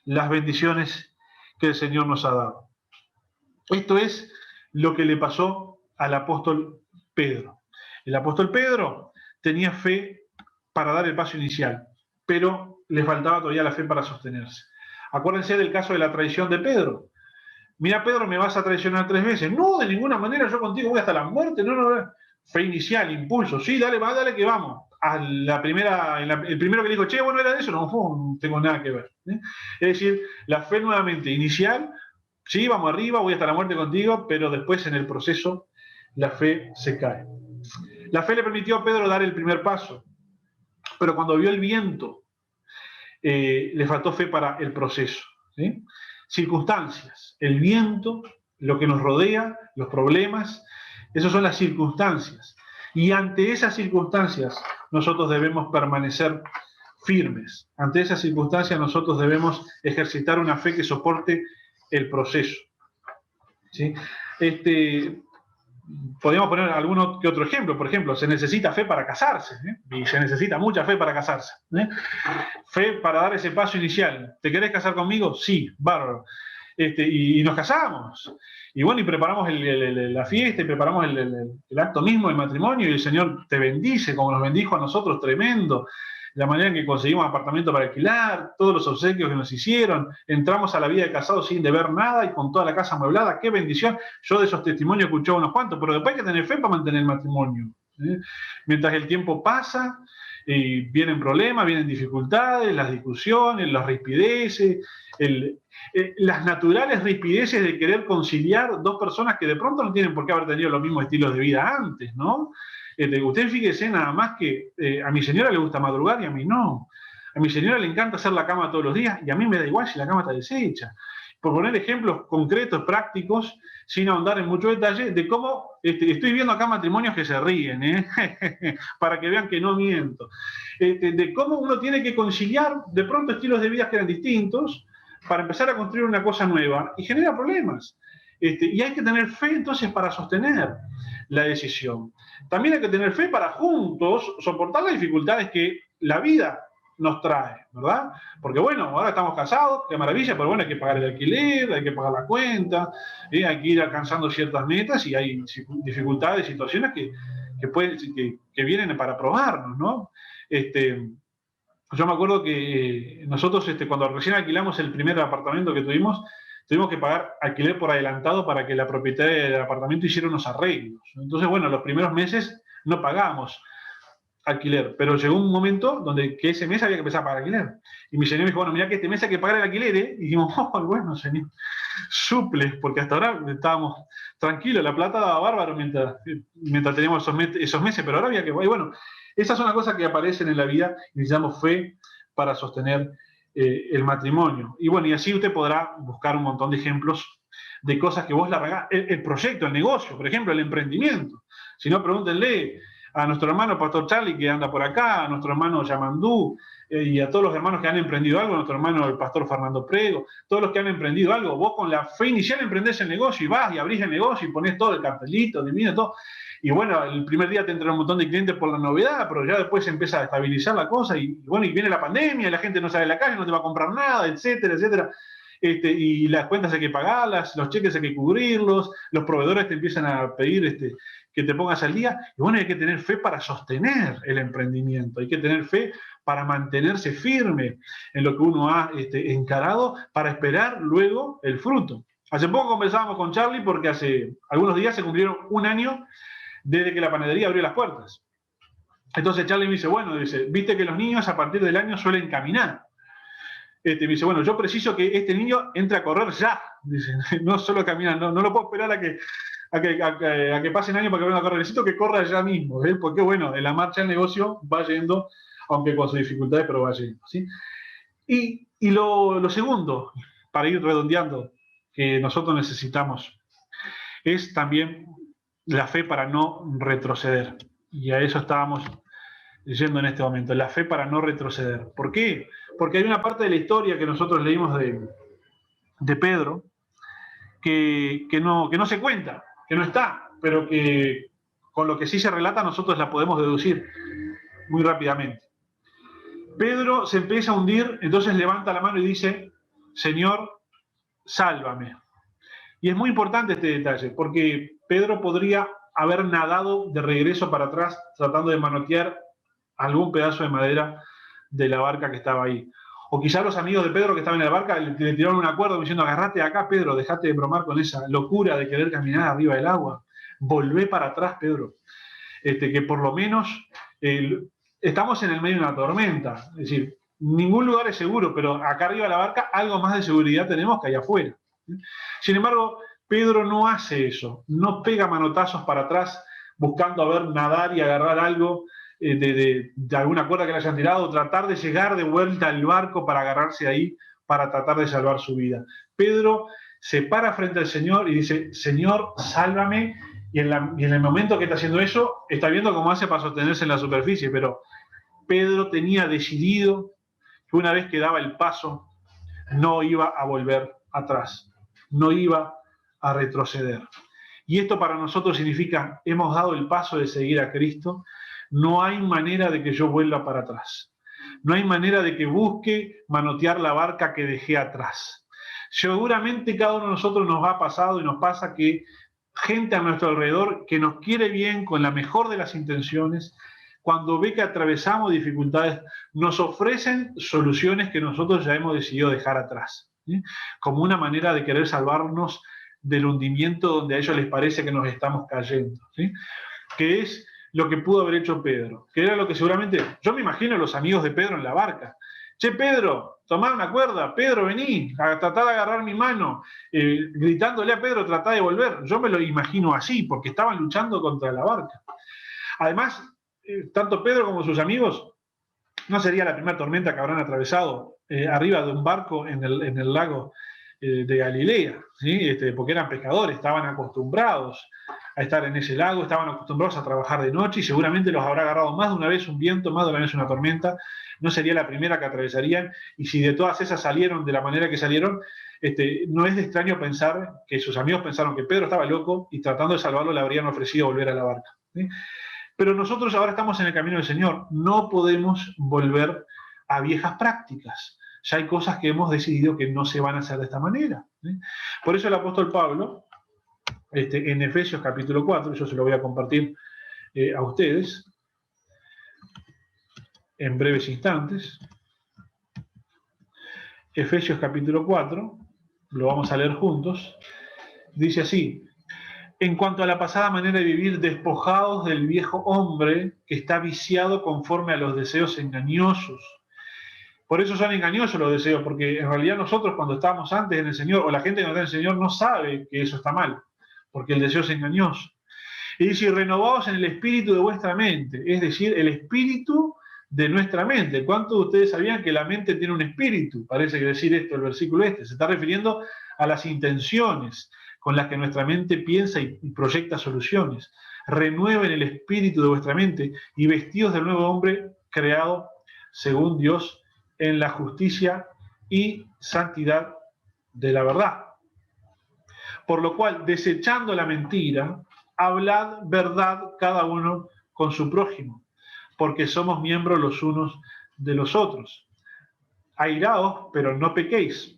las bendiciones que el Señor nos ha dado. Esto es lo que le pasó al apóstol Pedro. El apóstol Pedro tenía fe para dar el paso inicial, pero le faltaba todavía la fe para sostenerse. Acuérdense del caso de la traición de Pedro. Mira, Pedro, me vas a traicionar 3 veces. No, de ninguna manera, yo contigo voy hasta la muerte. No, no, no. Fe inicial, impulso. Sí, dale, va, dale que vamos. A la primera, el primero que le dijo, che, bueno, era de eso, no tengo nada que ver. Es decir, la fe nuevamente inicial, sí, vamos arriba, voy hasta la muerte contigo, pero después en el proceso la fe se cae. La fe le permitió a Pedro dar el primer paso, pero cuando vio el viento, le faltó fe para el proceso. ¿Sí? Circunstancias, el viento, lo que nos rodea, los problemas, esas son las circunstancias. Y ante esas circunstancias nosotros debemos permanecer firmes. Ante esas circunstancias nosotros debemos ejercitar una fe que soporte el proceso. ¿Sí? Podríamos poner alguno que otro ejemplo. Por ejemplo, se necesita fe para casarse, y se necesita mucha fe para casarse. Fe para dar ese paso inicial. ¿Te querés casar conmigo? Sí, bárbaro. Y nos casamos. Y bueno, y preparamos la fiesta, y preparamos el acto mismo del matrimonio, y el Señor te bendice, como nos bendijo a nosotros, tremendo. La manera en que conseguimos apartamento para alquilar, todos los obsequios que nos hicieron, entramos a la vida de casados sin deber nada y con toda la casa amueblada, qué bendición. Yo de esos testimonios he escuchado unos cuantos, pero después hay que tener fe para mantener el matrimonio. Mientras el tiempo pasa, vienen problemas, vienen dificultades, las discusiones, las rispideces, las naturales rispideces de querer conciliar dos personas que de pronto no tienen por qué haber tenido los mismos estilos de vida antes, ¿no? Usted fíjese nada más que a mi señora le gusta madrugar y a mí no. A mi señora le encanta hacer la cama todos los días y a mí me da igual si la cama está deshecha. Por poner ejemplos concretos, prácticos, sin ahondar en mucho detalle, de cómo estoy viendo acá matrimonios que se ríen, para que vean que no miento. De cómo uno tiene que conciliar de pronto estilos de vida que eran distintos para empezar a construir una cosa nueva y genera problemas. Y hay que tener fe entonces para sostener la decisión. También hay que tener fe para juntos soportar las dificultades que la vida nos trae, ¿verdad? Porque bueno, ahora estamos casados, qué maravilla, pero bueno, hay que pagar el alquiler, hay que pagar la cuenta, hay que ir alcanzando ciertas metas y hay dificultades, situaciones que vienen para probarnos, ¿no? Yo me acuerdo que nosotros cuando recién alquilamos el primer apartamento que tuvimos que pagar alquiler por adelantado para que la propietaria del apartamento hiciera unos arreglos. Entonces, bueno, los primeros meses no pagábamos alquiler, pero llegó un momento donde que ese mes había que empezar a pagar alquiler. Y mi señor me dijo, bueno, mira que este mes hay que pagar el alquiler, ¿eh? Y dijimos, oh, bueno, señor, suple, porque hasta ahora estábamos tranquilos, la plata daba bárbaro mientras teníamos esos meses, pero ahora había que... Y bueno, esas son las cosas que aparecen en la vida y necesitamos fe para sostener el matrimonio. Y bueno, y así usted podrá buscar un montón de ejemplos de cosas que vos le arrancás. El proyecto, el negocio, por ejemplo, el emprendimiento. Si no, pregúntenle a nuestro hermano Pastor Charlie que anda por acá, a nuestro hermano Yamandú, y a todos los hermanos que han emprendido algo, a nuestro hermano el Pastor Fernando Prego, todos los que han emprendido algo, vos con la fe inicial emprendés el negocio y vas y abrís el negocio y ponés todo el cartelito, divino, todo. Y bueno, el primer día te entra un montón de clientes por la novedad, pero ya después se empieza a estabilizar la cosa y bueno, y viene la pandemia, y la gente no sale a la calle, no te va a comprar nada, etcétera, etcétera. Y las cuentas hay que pagarlas, los cheques hay que cubrirlos, los proveedores te empiezan a pedir que te pongas al día. Y bueno, hay que tener fe para sostener el emprendimiento, hay que tener fe para mantenerse firme en lo que uno ha encarado, para esperar luego el fruto. Hace poco conversábamos con Charlie porque hace algunos días se cumplieron 1 año desde que la panadería abrió las puertas. Entonces Charlie me dice, bueno, viste que los niños a partir del año suelen caminar. Me dice, bueno, yo preciso que este niño entre a correr ya. Dice, no solo caminar, no lo puedo esperar a que pasen años para que venga a correr, necesito que corra ya mismo, porque bueno, en la marcha del negocio va yendo, aunque con sus dificultades, pero va yendo, ¿sí? Y lo segundo, para ir redondeando, que nosotros necesitamos, es también la fe para no retroceder. Y a eso estábamos leyendo en este momento, la fe para no retroceder. ¿Por qué? Porque hay una parte de la historia que nosotros leímos de Pedro que no se cuenta, que no está, pero que con lo que sí se relata nosotros la podemos deducir muy rápidamente. Pedro se empieza a hundir, entonces levanta la mano y dice, Señor, sálvame. Y es muy importante este detalle, porque Pedro podría haber nadado de regreso para atrás tratando de manotear algún pedazo de madera de la barca que estaba ahí. O quizás los amigos de Pedro que estaban en la barca le tiraron una cuerda diciendo, agarrate de acá, Pedro, dejate de bromar con esa locura de querer caminar arriba del agua. Volvé para atrás, Pedro. Que por lo menos estamos en el medio de una tormenta. Es decir, ningún lugar es seguro, pero acá arriba de la barca algo más de seguridad tenemos que allá afuera. Sin embargo, Pedro no hace eso, no pega manotazos para atrás buscando a ver nadar y agarrar algo de alguna cuerda que le hayan tirado, tratar de llegar de vuelta al barco para agarrarse ahí, para tratar de salvar su vida. Pedro se para frente al Señor y dice, Señor, sálvame, y en el momento que está haciendo eso, está viendo cómo hace para sostenerse en la superficie, pero Pedro tenía decidido que una vez que daba el paso, no iba a volver atrás, no iba a retroceder. Y esto para nosotros significa, hemos dado el paso de seguir a Cristo, no hay manera de que yo vuelva para atrás. No hay manera de que busque manotear la barca que dejé atrás. Seguramente cada uno de nosotros nos ha pasado y nos pasa que gente a nuestro alrededor que nos quiere bien con la mejor de las intenciones, cuando ve que atravesamos dificultades, nos ofrecen soluciones que nosotros ya hemos decidido dejar atrás, ¿sí? Como una manera de querer salvarnos del hundimiento donde a ellos les parece que nos estamos cayendo, ¿sí? Que es lo que pudo haber hecho Pedro, que era lo que seguramente, yo me imagino a los amigos de Pedro en la barca. Che, Pedro, tomá una cuerda, Pedro, vení, a tratar de agarrar mi mano, gritándole a Pedro, tratá de volver. Yo me lo imagino así, porque estaban luchando contra la barca. Además, tanto Pedro como sus amigos, no sería la primera tormenta que habrán atravesado arriba de un barco en el lago de Galilea, ¿sí? Porque eran pescadores, estaban acostumbrados a estar en ese lago, estaban acostumbrados a trabajar de noche y seguramente los habrá agarrado más de una vez un viento, más de una vez una tormenta. No sería la primera que atravesarían, y si de todas esas salieron de la manera que salieron, no es de extraño pensar que sus amigos pensaron que Pedro estaba loco y tratando de salvarlo le habrían ofrecido volver a la barca, ¿sí? Pero nosotros ahora estamos en el camino del Señor, no podemos volver a viejas prácticas. Ya hay cosas que hemos decidido que no se van a hacer de esta manera, ¿sí? Por eso el apóstol Pablo, en Efesios capítulo 4, yo se lo voy a compartir a ustedes en breves instantes. Efesios capítulo 4, lo vamos a leer juntos, dice así: en cuanto a la pasada manera de vivir, despojados del viejo hombre que está viciado conforme a los deseos engañosos. Por eso son engañosos los deseos, porque en realidad nosotros cuando estábamos antes en el Señor, o la gente que no está en el Señor, no sabe que eso está mal, porque el deseo es engañoso. Y dice, renovados en el espíritu de vuestra mente, es decir, el espíritu de nuestra mente. ¿Cuántos de ustedes sabían que la mente tiene un espíritu? Parece que decir esto el versículo se está refiriendo a las intenciones con las que nuestra mente piensa y proyecta soluciones. Renueven el espíritu de vuestra mente y vestidos del nuevo hombre creado según Dios en la justicia y santidad de la verdad. Por lo cual, desechando la mentira, hablad verdad cada uno con su prójimo, porque somos miembros los unos de los otros. Airaos, pero no pequéis.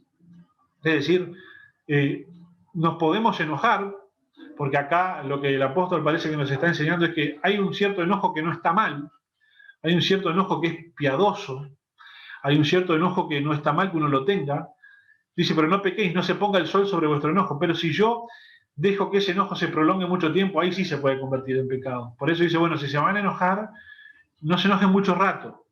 Es decir, nos podemos enojar, porque acá lo que el apóstol parece que nos está enseñando es que hay un cierto enojo que no está mal, hay un cierto enojo que es piadoso, hay un cierto enojo que no está mal que uno lo tenga. Dice, pero no pequéis, no se ponga el sol sobre vuestro enojo. Pero si yo dejo que ese enojo se prolongue mucho tiempo, ahí sí se puede convertir en pecado. Por eso dice, bueno, si se van a enojar, no se enojen mucho rato,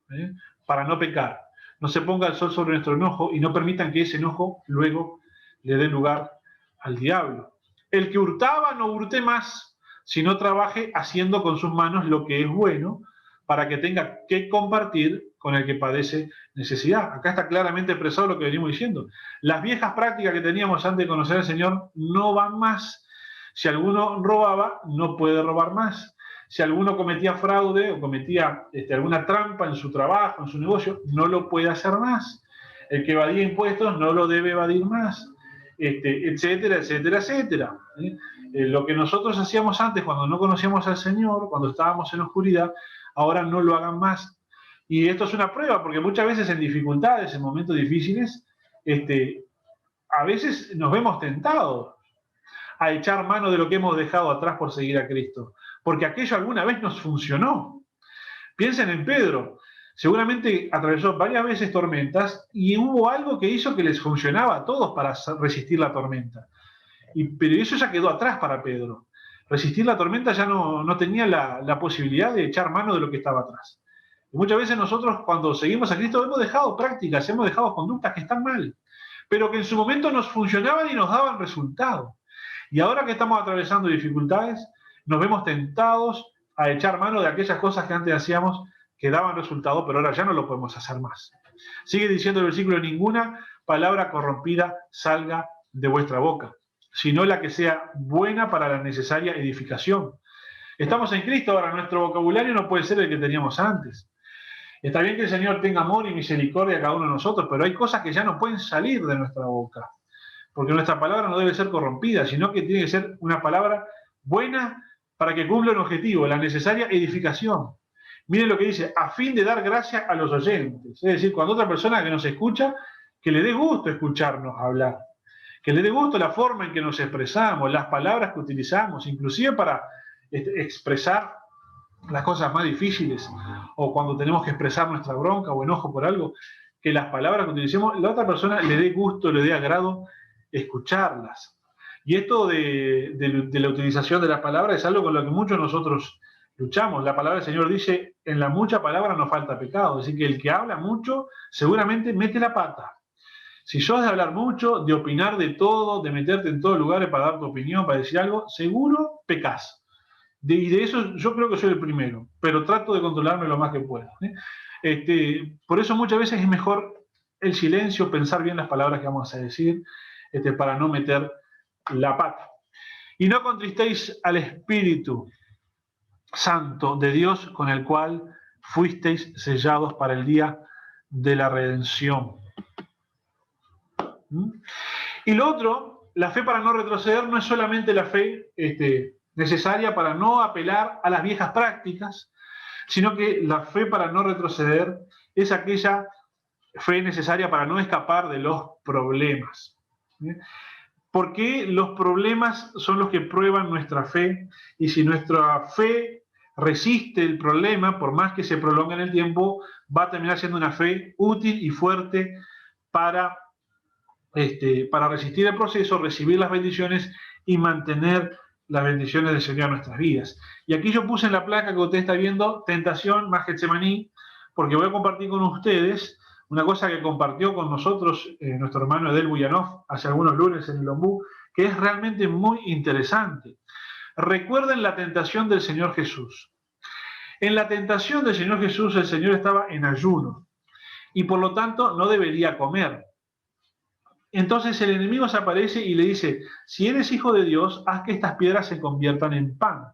para no pecar. No se ponga el sol sobre nuestro enojo y no permitan que ese enojo luego le dé lugar al diablo. El que hurtaba, no hurte más, sino trabaje haciendo con sus manos lo que es bueno, para que tenga que compartir con el que padece necesidad. Acá está claramente expresado lo que venimos diciendo. Las viejas prácticas que teníamos antes de conocer al Señor no van más. Si alguno robaba, no puede robar más. Si alguno cometía fraude o cometía alguna trampa en su trabajo, en su negocio, no lo puede hacer más. El que evadía impuestos no lo debe evadir más, etcétera, etcétera, etcétera. Lo que nosotros hacíamos antes cuando no conocíamos al Señor, cuando estábamos en la oscuridad, ahora no lo hagan más. Y esto es una prueba, porque muchas veces en dificultades, en momentos difíciles, a veces nos vemos tentados a echar mano de lo que hemos dejado atrás por seguir a Cristo, porque aquello alguna vez nos funcionó. Piensen en Pedro. Seguramente atravesó varias veces tormentas y hubo algo que hizo que les funcionaba a todos para resistir la tormenta. Pero eso ya quedó atrás para Pedro. Resistir la tormenta ya no tenía la posibilidad de echar mano de lo que estaba atrás. Y muchas veces nosotros, cuando seguimos a Cristo, hemos dejado prácticas, hemos dejado conductas que están mal, pero que en su momento nos funcionaban y nos daban resultado. Y ahora que estamos atravesando dificultades, nos vemos tentados a echar mano de aquellas cosas que antes hacíamos que daban resultado, pero ahora ya no lo podemos hacer más. Sigue diciendo el versículo: ninguna palabra corrompida salga de vuestra boca, sino la que sea buena para la necesaria edificación. Estamos en Cristo ahora, nuestro vocabulario no puede ser el que teníamos antes. Está bien que el Señor tenga amor y misericordia a cada uno de nosotros, pero hay cosas que ya no pueden salir de nuestra boca, porque nuestra palabra no debe ser corrompida, sino que tiene que ser una palabra buena para que cumpla un objetivo, la necesaria edificación. Miren lo que dice: a fin de dar gracia a los oyentes. Es decir, cuando otra persona que nos escucha, que le dé gusto escucharnos hablar, que le dé gusto la forma en que nos expresamos, las palabras que utilizamos, inclusive para expresar las cosas más difíciles, o cuando tenemos que expresar nuestra bronca o enojo por algo, que las palabras que utilicemos, la otra persona le dé gusto, le dé agrado escucharlas. Y esto de la utilización de las palabras es algo con lo que muchos de nosotros luchamos. La palabra del Señor dice: en la mucha palabra no falta pecado. Así que el que habla mucho seguramente mete la pata. Si sos de hablar mucho, de opinar de todo, de meterte en todos lugares para dar tu opinión, para decir algo, seguro pecás. Y de eso yo creo que soy el primero, pero trato de controlarme lo más que pueda. Por eso muchas veces es mejor el silencio, pensar bien las palabras que vamos a decir, para no meter la pata. Y no contristéis al Espíritu Santo de Dios, con el cual fuisteis sellados para el día de la redención. Y lo otro, la fe para no retroceder, no es solamente la fe necesaria para no apelar a las viejas prácticas, sino que la fe para no retroceder es aquella fe necesaria para no escapar de los problemas. Porque los problemas son los que prueban nuestra fe, y si nuestra fe resiste el problema, por más que se prolongue en el tiempo, va a terminar siendo una fe útil y fuerte para resistir el proceso, recibir las bendiciones y mantener las bendiciones del Señor en nuestras vidas. Y aquí yo puse en la placa que usted está viendo: tentación más Getsemaní, porque voy a compartir con ustedes una cosa que compartió con nosotros nuestro hermano Edel Buyanov hace algunos lunes en el Ombú, que es realmente muy interesante. Recuerden la tentación del Señor Jesús. En la tentación del Señor Jesús, el Señor estaba en ayuno y por lo tanto no debería comer. Entonces el enemigo se aparece y le dice: si eres hijo de Dios, haz que estas piedras se conviertan en pan.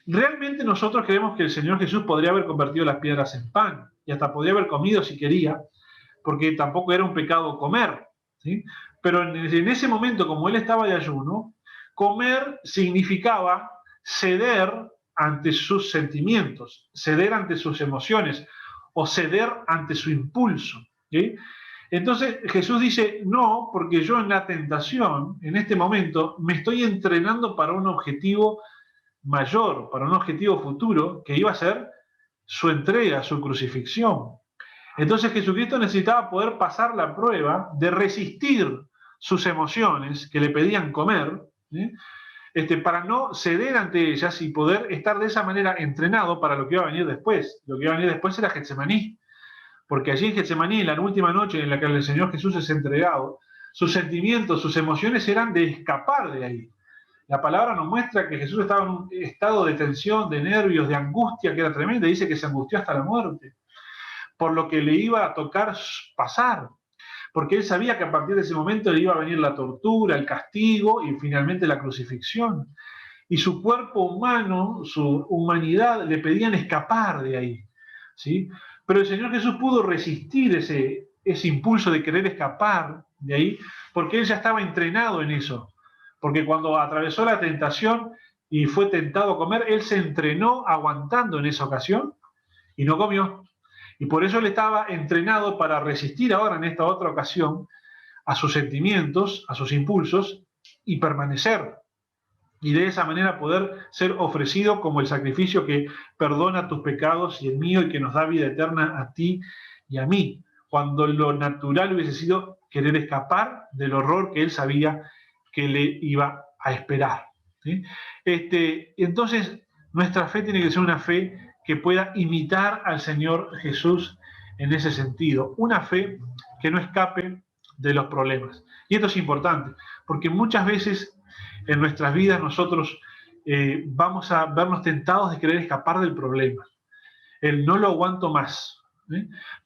Realmente nosotros creemos que el Señor Jesús podría haber convertido las piedras en pan, y hasta podría haber comido si quería, porque tampoco era un pecado comer, ¿sí? Pero en ese momento, como él estaba de ayuno, comer significaba ceder ante sus sentimientos, ceder ante sus emociones, o ceder ante su impulso, ¿sí? Entonces Jesús dice: no, porque yo en la tentación, en este momento, me estoy entrenando para un objetivo mayor, para un objetivo futuro, que iba a ser su entrega, su crucifixión. Entonces Jesucristo necesitaba poder pasar la prueba de resistir sus emociones que le pedían comer, ¿sí? Para no ceder ante ellas y poder estar de esa manera entrenado para lo que iba a venir después. Lo que iba a venir después era Getsemaní, porque allí en Getsemaní, en la última noche en la que el Señor Jesús es entregado, sus sentimientos, sus emociones eran de escapar de ahí. La palabra nos muestra que Jesús estaba en un estado de tensión, de nervios, de angustia que era tremenda. Dice que se angustió hasta la muerte por lo que le iba a tocar pasar, porque él sabía que a partir de ese momento le iba a venir la tortura, el castigo y finalmente la crucifixión. Y su cuerpo humano, su humanidad, le pedían escapar de ahí, ¿sí? Pero el Señor Jesús pudo resistir ese impulso de querer escapar de ahí, porque él ya estaba entrenado en eso. Porque cuando atravesó la tentación y fue tentado a comer, él se entrenó aguantando en esa ocasión y no comió. Y por eso él estaba entrenado para resistir ahora en esta otra ocasión a sus sentimientos, a sus impulsos y permanecer y de esa manera poder ser ofrecido como el sacrificio que perdona tus pecados y el mío y que nos da vida eterna a ti y a mí, cuando lo natural hubiese sido querer escapar del horror que él sabía que le iba a esperar. ¿Sí? Entonces, nuestra fe tiene que ser una fe que pueda imitar al Señor Jesús en ese sentido, una fe que no escape de los problemas. Y esto es importante, porque muchas veces en nuestras vidas nosotros vamos a vernos tentados de querer escapar del problema. El no lo aguanto más.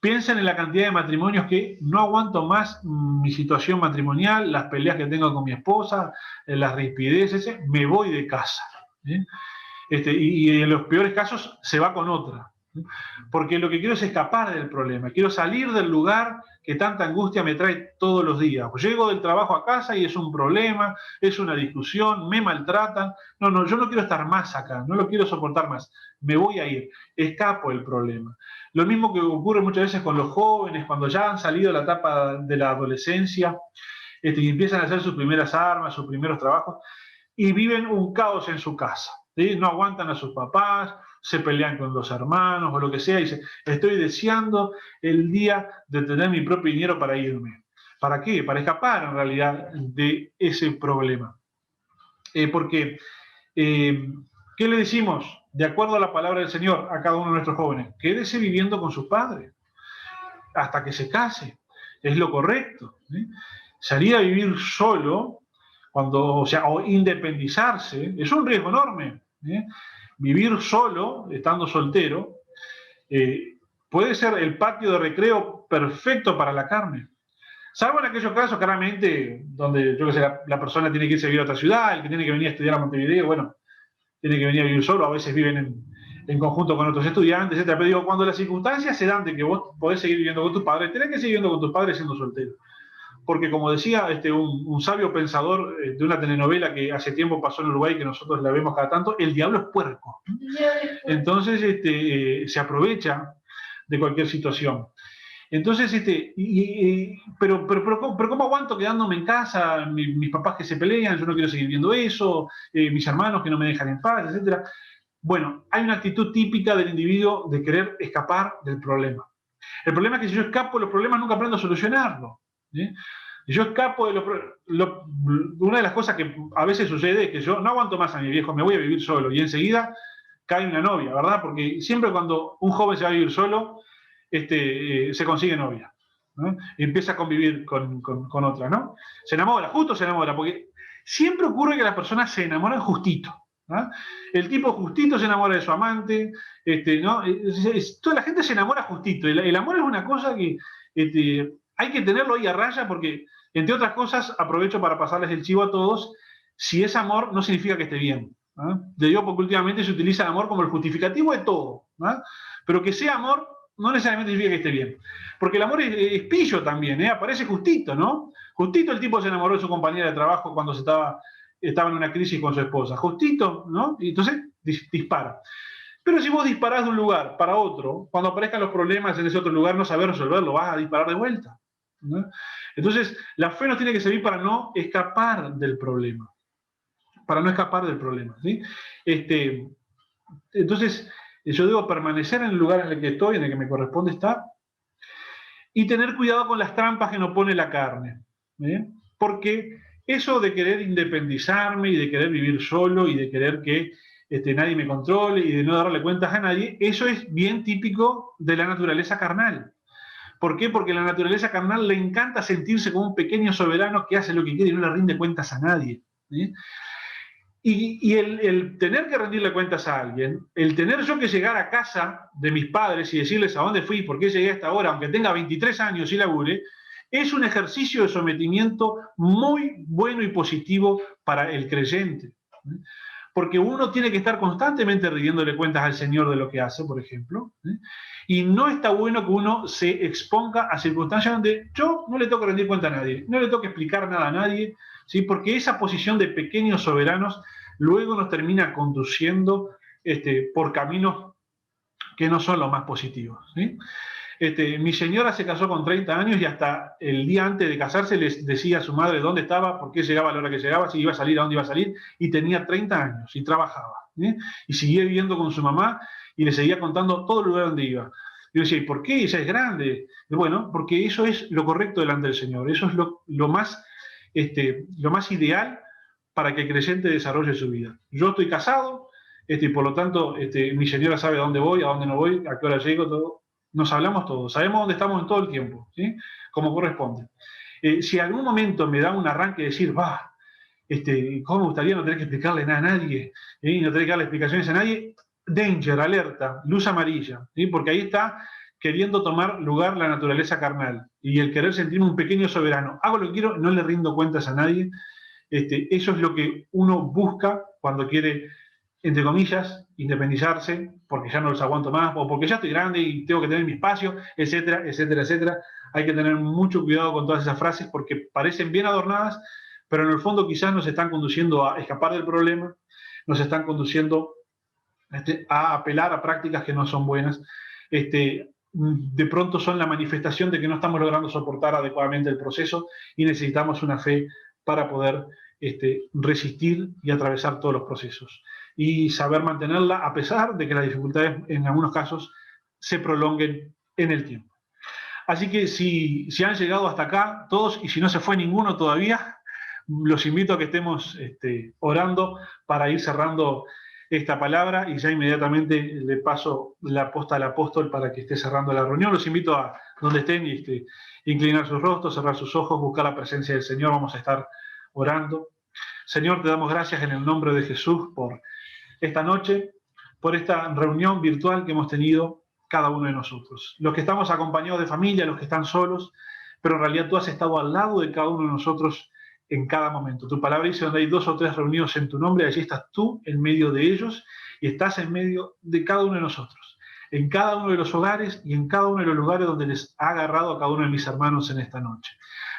Piensen en la cantidad de matrimonios que no aguanto más mi situación matrimonial, las peleas que tengo con mi esposa, las rispideces, me voy de casa. Y en los peores casos se va con otra. Porque lo que quiero es escapar del problema, quiero salir del lugar que tanta angustia me trae todos los días. Pues llego del trabajo a casa y es un problema, es una discusión, me maltratan. No, yo no quiero estar más acá, no lo quiero soportar más, me voy a ir, escapo del problema. Lo mismo que ocurre muchas veces con los jóvenes, cuando ya han salido de la etapa de la adolescencia y empiezan a hacer sus primeras armas, sus primeros trabajos, y viven un caos en su casa. ¿Sí? No aguantan a sus papás, se pelean con los hermanos o lo que sea, y dicen, estoy deseando el día de tener mi propio dinero para irme. ¿Para qué? Para escapar en realidad de ese problema. Porque, ¿qué le decimos? De acuerdo a la palabra del Señor a cada uno de nuestros jóvenes, quédese viviendo con sus padres hasta que se case. Es lo correcto. ¿Sí? Salir a vivir solo, o independizarse, es un riesgo enorme. Vivir solo, estando soltero, puede ser el patio de recreo perfecto para la carne. Salvo en aquellos casos, claramente, donde yo que sé, la persona tiene que irse a vivir a otra ciudad, el que tiene que venir a estudiar a Montevideo, bueno, tiene que venir a vivir solo, a veces viven en conjunto con otros estudiantes, etc. Pero digo, cuando las circunstancias se dan de que vos podés seguir viviendo con tus padres, tenés que seguir viviendo con tus padres siendo soltero. Porque como decía un sabio pensador de una telenovela que hace tiempo pasó en Uruguay, que nosotros la vemos cada tanto, el diablo es puerco. Entonces se aprovecha de cualquier situación. Entonces, pero ¿cómo aguanto quedándome en casa? Mis papás que se pelean, yo no quiero seguir viendo eso, mis hermanos que no me dejan en paz, etc. Bueno, hay una actitud típica del individuo de querer escapar del problema. El problema es que si yo escapo de los problemas nunca aprendo a solucionarlo. ¿Sí? Yo escapo de una de las cosas que a veces sucede es que yo no aguanto más a mi viejo, me voy a vivir solo y enseguida cae una novia, ¿verdad? Porque siempre cuando un joven se va a vivir solo, se consigue novia, ¿no? Y empieza a convivir con otra, ¿no? Se enamora, justo se enamora, porque siempre ocurre que las personas se enamoran justito, ¿no? El tipo justito se enamora de su amante, ¿no? Toda la gente se enamora justito. El amor es una cosa que hay que tenerlo ahí a raya porque, entre otras cosas, aprovecho para pasarles el chivo a todos, si es amor no significa que esté bien, ¿no? Le digo porque últimamente se utiliza el amor como el justificativo de todo, ¿no? Pero que sea amor no necesariamente significa que esté bien. Porque el amor es pillo también, aparece justito, ¿no? Justito el tipo se enamoró de su compañera de trabajo cuando estaba en una crisis con su esposa. Justito, ¿no? Y entonces dispara. Pero si vos disparás de un lugar para otro, cuando aparezcan los problemas en ese otro lugar no sabés resolverlo, vas a disparar de vuelta, ¿no? Entonces, la fe nos tiene que servir para no escapar del problema. Para no escapar del problema, ¿sí? Entonces, yo debo permanecer en el lugar en el que estoy, en el que me corresponde estar, y tener cuidado con las trampas que nos pone la carne. Porque eso de querer independizarme y de querer vivir solo y de querer que nadie me controle y de no darle cuentas a nadie, eso es bien típico de la naturaleza carnal. ¿Por qué? Porque a la naturaleza carnal le encanta sentirse como un pequeño soberano que hace lo que quiere y no le rinde cuentas a nadie. Y el tener que rendirle cuentas a alguien, el tener yo que llegar a casa de mis padres y decirles a dónde fui, por qué llegué hasta ahora, aunque tenga 23 años y labure, es un ejercicio de sometimiento muy bueno y positivo para el creyente. Porque uno tiene que estar constantemente rindiéndole cuentas al Señor de lo que hace, por ejemplo, y no está bueno que uno se exponga a circunstancias donde yo no le tengo que rendir cuenta a nadie, no le tengo que explicar nada a nadie, ¿sí? Porque esa posición de pequeños soberanos luego nos termina conduciendo por caminos que no son los más positivos, ¿sí? Mi señora se casó con 30 años y hasta el día antes de casarse les decía a su madre dónde estaba, por qué llegaba a la hora que llegaba, si iba a salir, a dónde iba a salir, y tenía 30 años y trabajaba. Y seguía viviendo con su mamá y le seguía contando todo el lugar donde iba. Yo decía, ¿y por qué? Ella es grande. Y bueno, porque eso es lo correcto delante del Señor. Eso es lo más ideal para que el creyente desarrolle su vida. Yo estoy casado, y por lo tanto, mi señora sabe a dónde voy, a dónde no voy, a qué hora llego, todo. Nos hablamos todos, sabemos dónde estamos en todo el tiempo, ¿sí? Como corresponde. Si en algún momento me da un arranque de decir, ¿cómo me gustaría no tener que explicarle nada a nadie? No tener que darle explicaciones a nadie. Danger, alerta, luz amarilla, ¿sí? Porque ahí está queriendo tomar lugar la naturaleza carnal y el querer sentirme un pequeño soberano. Hago lo que quiero, no le rindo cuentas a nadie. Eso es lo que uno busca cuando quiere, entre comillas, independizarse, porque ya no los aguanto más, o porque ya estoy grande y tengo que tener mi espacio, etcétera, etcétera, etcétera. Hay que tener mucho cuidado con todas esas frases porque parecen bien adornadas, pero en el fondo quizás nos están conduciendo a escapar del problema, nos están conduciendo a apelar a prácticas que no son buenas. De pronto son la manifestación de que no estamos logrando soportar adecuadamente el proceso y necesitamos una fe para poder resistir y atravesar todos los procesos y saber mantenerla a pesar de que las dificultades en algunos casos se prolonguen en el tiempo. Así que si han llegado hasta acá todos y si no se fue ninguno todavía, los invito a que estemos orando para ir cerrando esta palabra y ya inmediatamente le paso la posta al apóstol para que esté cerrando la reunión. Los invito a donde estén y inclinar sus rostros, cerrar sus ojos, buscar la presencia del Señor. Vamos a estar orando. Señor, te damos gracias en el nombre de Jesús por esta noche, por esta reunión virtual que hemos tenido cada uno de nosotros. Los que estamos acompañados de familia, los que están solos, pero en realidad tú has estado al lado de cada uno de nosotros en cada momento. Tu palabra dice, donde hay 2 o 3 reunidos en tu nombre, allí estás tú en medio de ellos y estás en medio de cada uno de nosotros, en cada uno de los hogares y en cada uno de los lugares donde les ha agarrado a cada uno de mis hermanos en esta noche.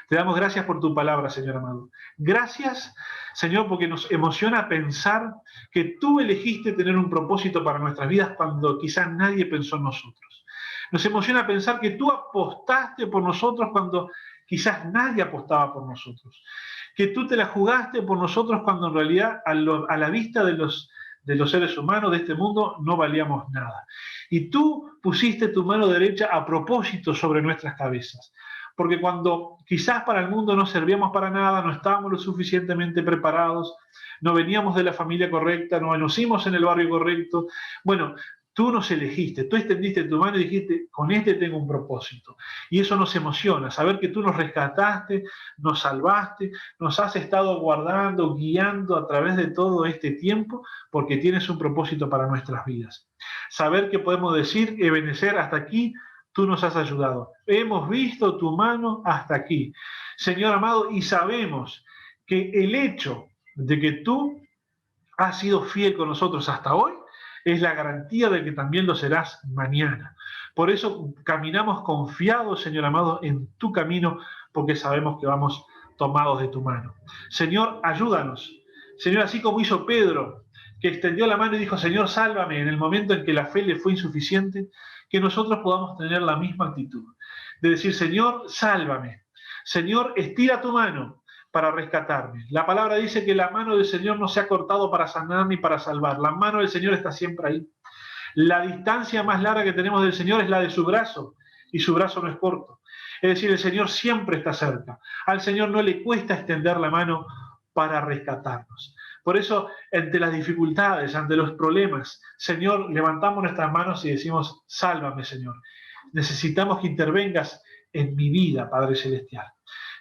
Te damos gracias por tu palabra, Señor amado. Gracias, Señor, porque nos emociona pensar que tú elegiste tener un propósito para nuestras vidas cuando quizás nadie pensó en nosotros. Nos emociona pensar que tú apostaste por nosotros cuando quizás nadie apostaba por nosotros. Que tú te la jugaste por nosotros cuando en realidad a la vista de los seres humanos de este mundo no valíamos nada. Y tú pusiste tu mano derecha a propósito sobre nuestras cabezas. Porque cuando quizás para el mundo no servíamos para nada, no estábamos lo suficientemente preparados, no veníamos de la familia correcta, no nacimos en el barrio correcto, bueno, tú nos elegiste, tú extendiste tu mano y dijiste, con este tengo un propósito. Y eso nos emociona, saber que tú nos rescataste, nos salvaste, nos has estado guardando, guiando a través de todo este tiempo, porque tienes un propósito para nuestras vidas. Saber que podemos decir, Ebenezer, hasta aquí, tú nos has ayudado. Hemos visto tu mano hasta aquí. Señor amado, y sabemos que el hecho de que tú has sido fiel con nosotros hasta hoy, es la garantía de que también lo serás mañana. Por eso caminamos confiados, Señor amado, en tu camino, porque sabemos que vamos tomados de tu mano. Señor, ayúdanos. Señor, así como hizo Pedro, que extendió la mano y dijo, Señor, sálvame, en el momento en que la fe le fue insuficiente, que nosotros podamos tener la misma actitud, de decir, Señor, sálvame. Señor, estira tu mano para rescatarme. La palabra dice que la mano del Señor no se ha cortado para sanar ni para salvar. La mano del Señor está siempre ahí. La distancia más larga que tenemos del Señor es la de su brazo, y su brazo no es corto. Es decir, el Señor siempre está cerca. Al Señor no le cuesta extender la mano para rescatarnos. Por eso, ante las dificultades, ante los problemas, Señor, levantamos nuestras manos y decimos, sálvame, Señor. Necesitamos que intervengas en mi vida, Padre Celestial.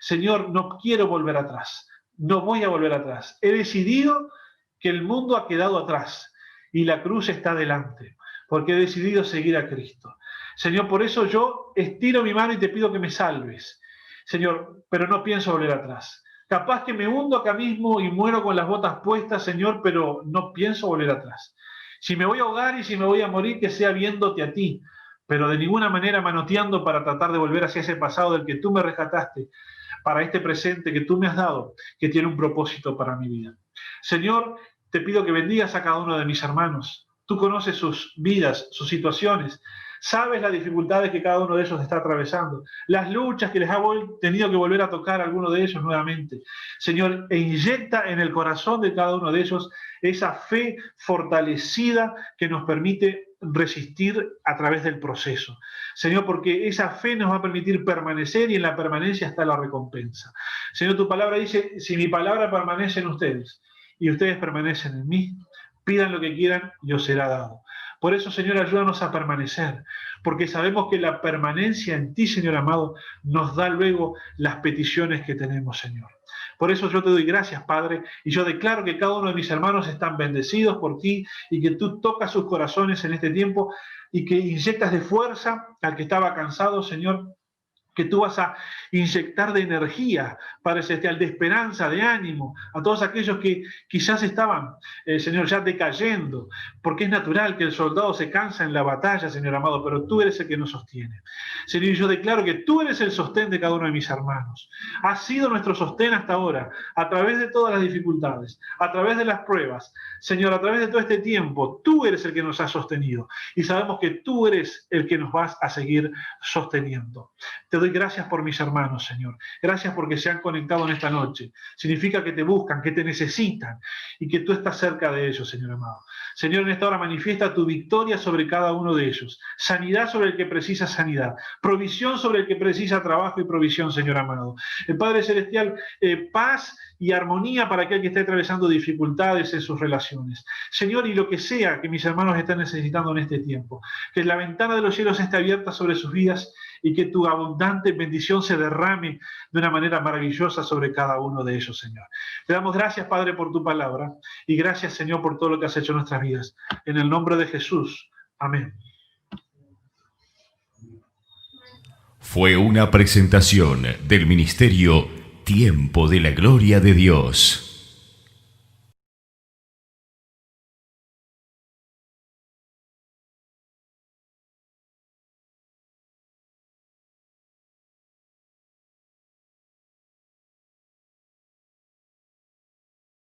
Señor, no quiero volver atrás, no voy a volver atrás. He decidido que el mundo ha quedado atrás y la cruz está delante, porque he decidido seguir a Cristo. Señor, por eso yo estiro mi mano y te pido que me salves. Señor, pero no pienso volver atrás. Capaz que me hundo acá mismo y muero con las botas puestas, Señor, pero no pienso volver atrás. Si me voy a ahogar y si me voy a morir, que sea viéndote a ti, pero de ninguna manera manoteando para tratar de volver hacia ese pasado del que tú me rescataste, para este presente que tú me has dado, que tiene un propósito para mi vida. Señor, te pido que bendigas a cada uno de mis hermanos. Tú conoces sus vidas, sus situaciones. Sabes las dificultades que cada uno de ellos está atravesando, las luchas que les ha tenido que volver a tocar a alguno de ellos nuevamente. Señor, e inyecta en el corazón de cada uno de ellos esa fe fortalecida que nos permite resistir a través del proceso. Señor, porque esa fe nos va a permitir permanecer y en la permanencia está la recompensa. Señor, tu palabra dice, si mi palabra permanece en ustedes y ustedes permanecen en mí, pidan lo que quieran y os será dado. Por eso, Señor, ayúdanos a permanecer, porque sabemos que la permanencia en ti, Señor amado, nos da luego las peticiones que tenemos, Señor. Por eso yo te doy gracias, Padre, y yo declaro que cada uno de mis hermanos están bendecidos por ti y que tú tocas sus corazones en este tiempo y que inyectas de fuerza al que estaba cansado, Señor, que tú vas a inyectar de energía, Padre Celestial, de esperanza, de ánimo, a todos aquellos que quizás estaban, Señor, ya decayendo, porque es natural que el soldado se cansa en la batalla, Señor amado, pero tú eres el que nos sostiene. Señor, yo declaro que tú eres el sostén de cada uno de mis hermanos. Has sido nuestro sostén hasta ahora, a través de todas las dificultades, a través de las pruebas. Señor, a través de todo este tiempo, tú eres el que nos ha sostenido y sabemos que tú eres el que nos vas a seguir sosteniendo. Te doy gracias por mis hermanos, Señor. Gracias porque se han conectado en esta noche. Significa que te buscan, que te necesitan y que tú estás cerca de ellos, Señor amado. Señor, en esta hora manifiesta tu victoria sobre cada uno de ellos. Sanidad sobre el que precisa sanidad. Provisión sobre el que precisa trabajo y provisión, Señor amado. El Padre Celestial, paz y armonía para aquel que esté atravesando dificultades en sus relaciones. Señor, y lo que sea que mis hermanos están necesitando en este tiempo, que la ventana de los cielos esté abierta sobre sus vidas y que tu abundante bendición se derrame de una manera maravillosa sobre cada uno de ellos, Señor. Te damos gracias, Padre, por tu palabra y gracias, Señor, por todo lo que has hecho en nuestras vidas. En el nombre de Jesús. Amén. Fue una presentación del Ministerio Tiempo de la Gloria de Dios.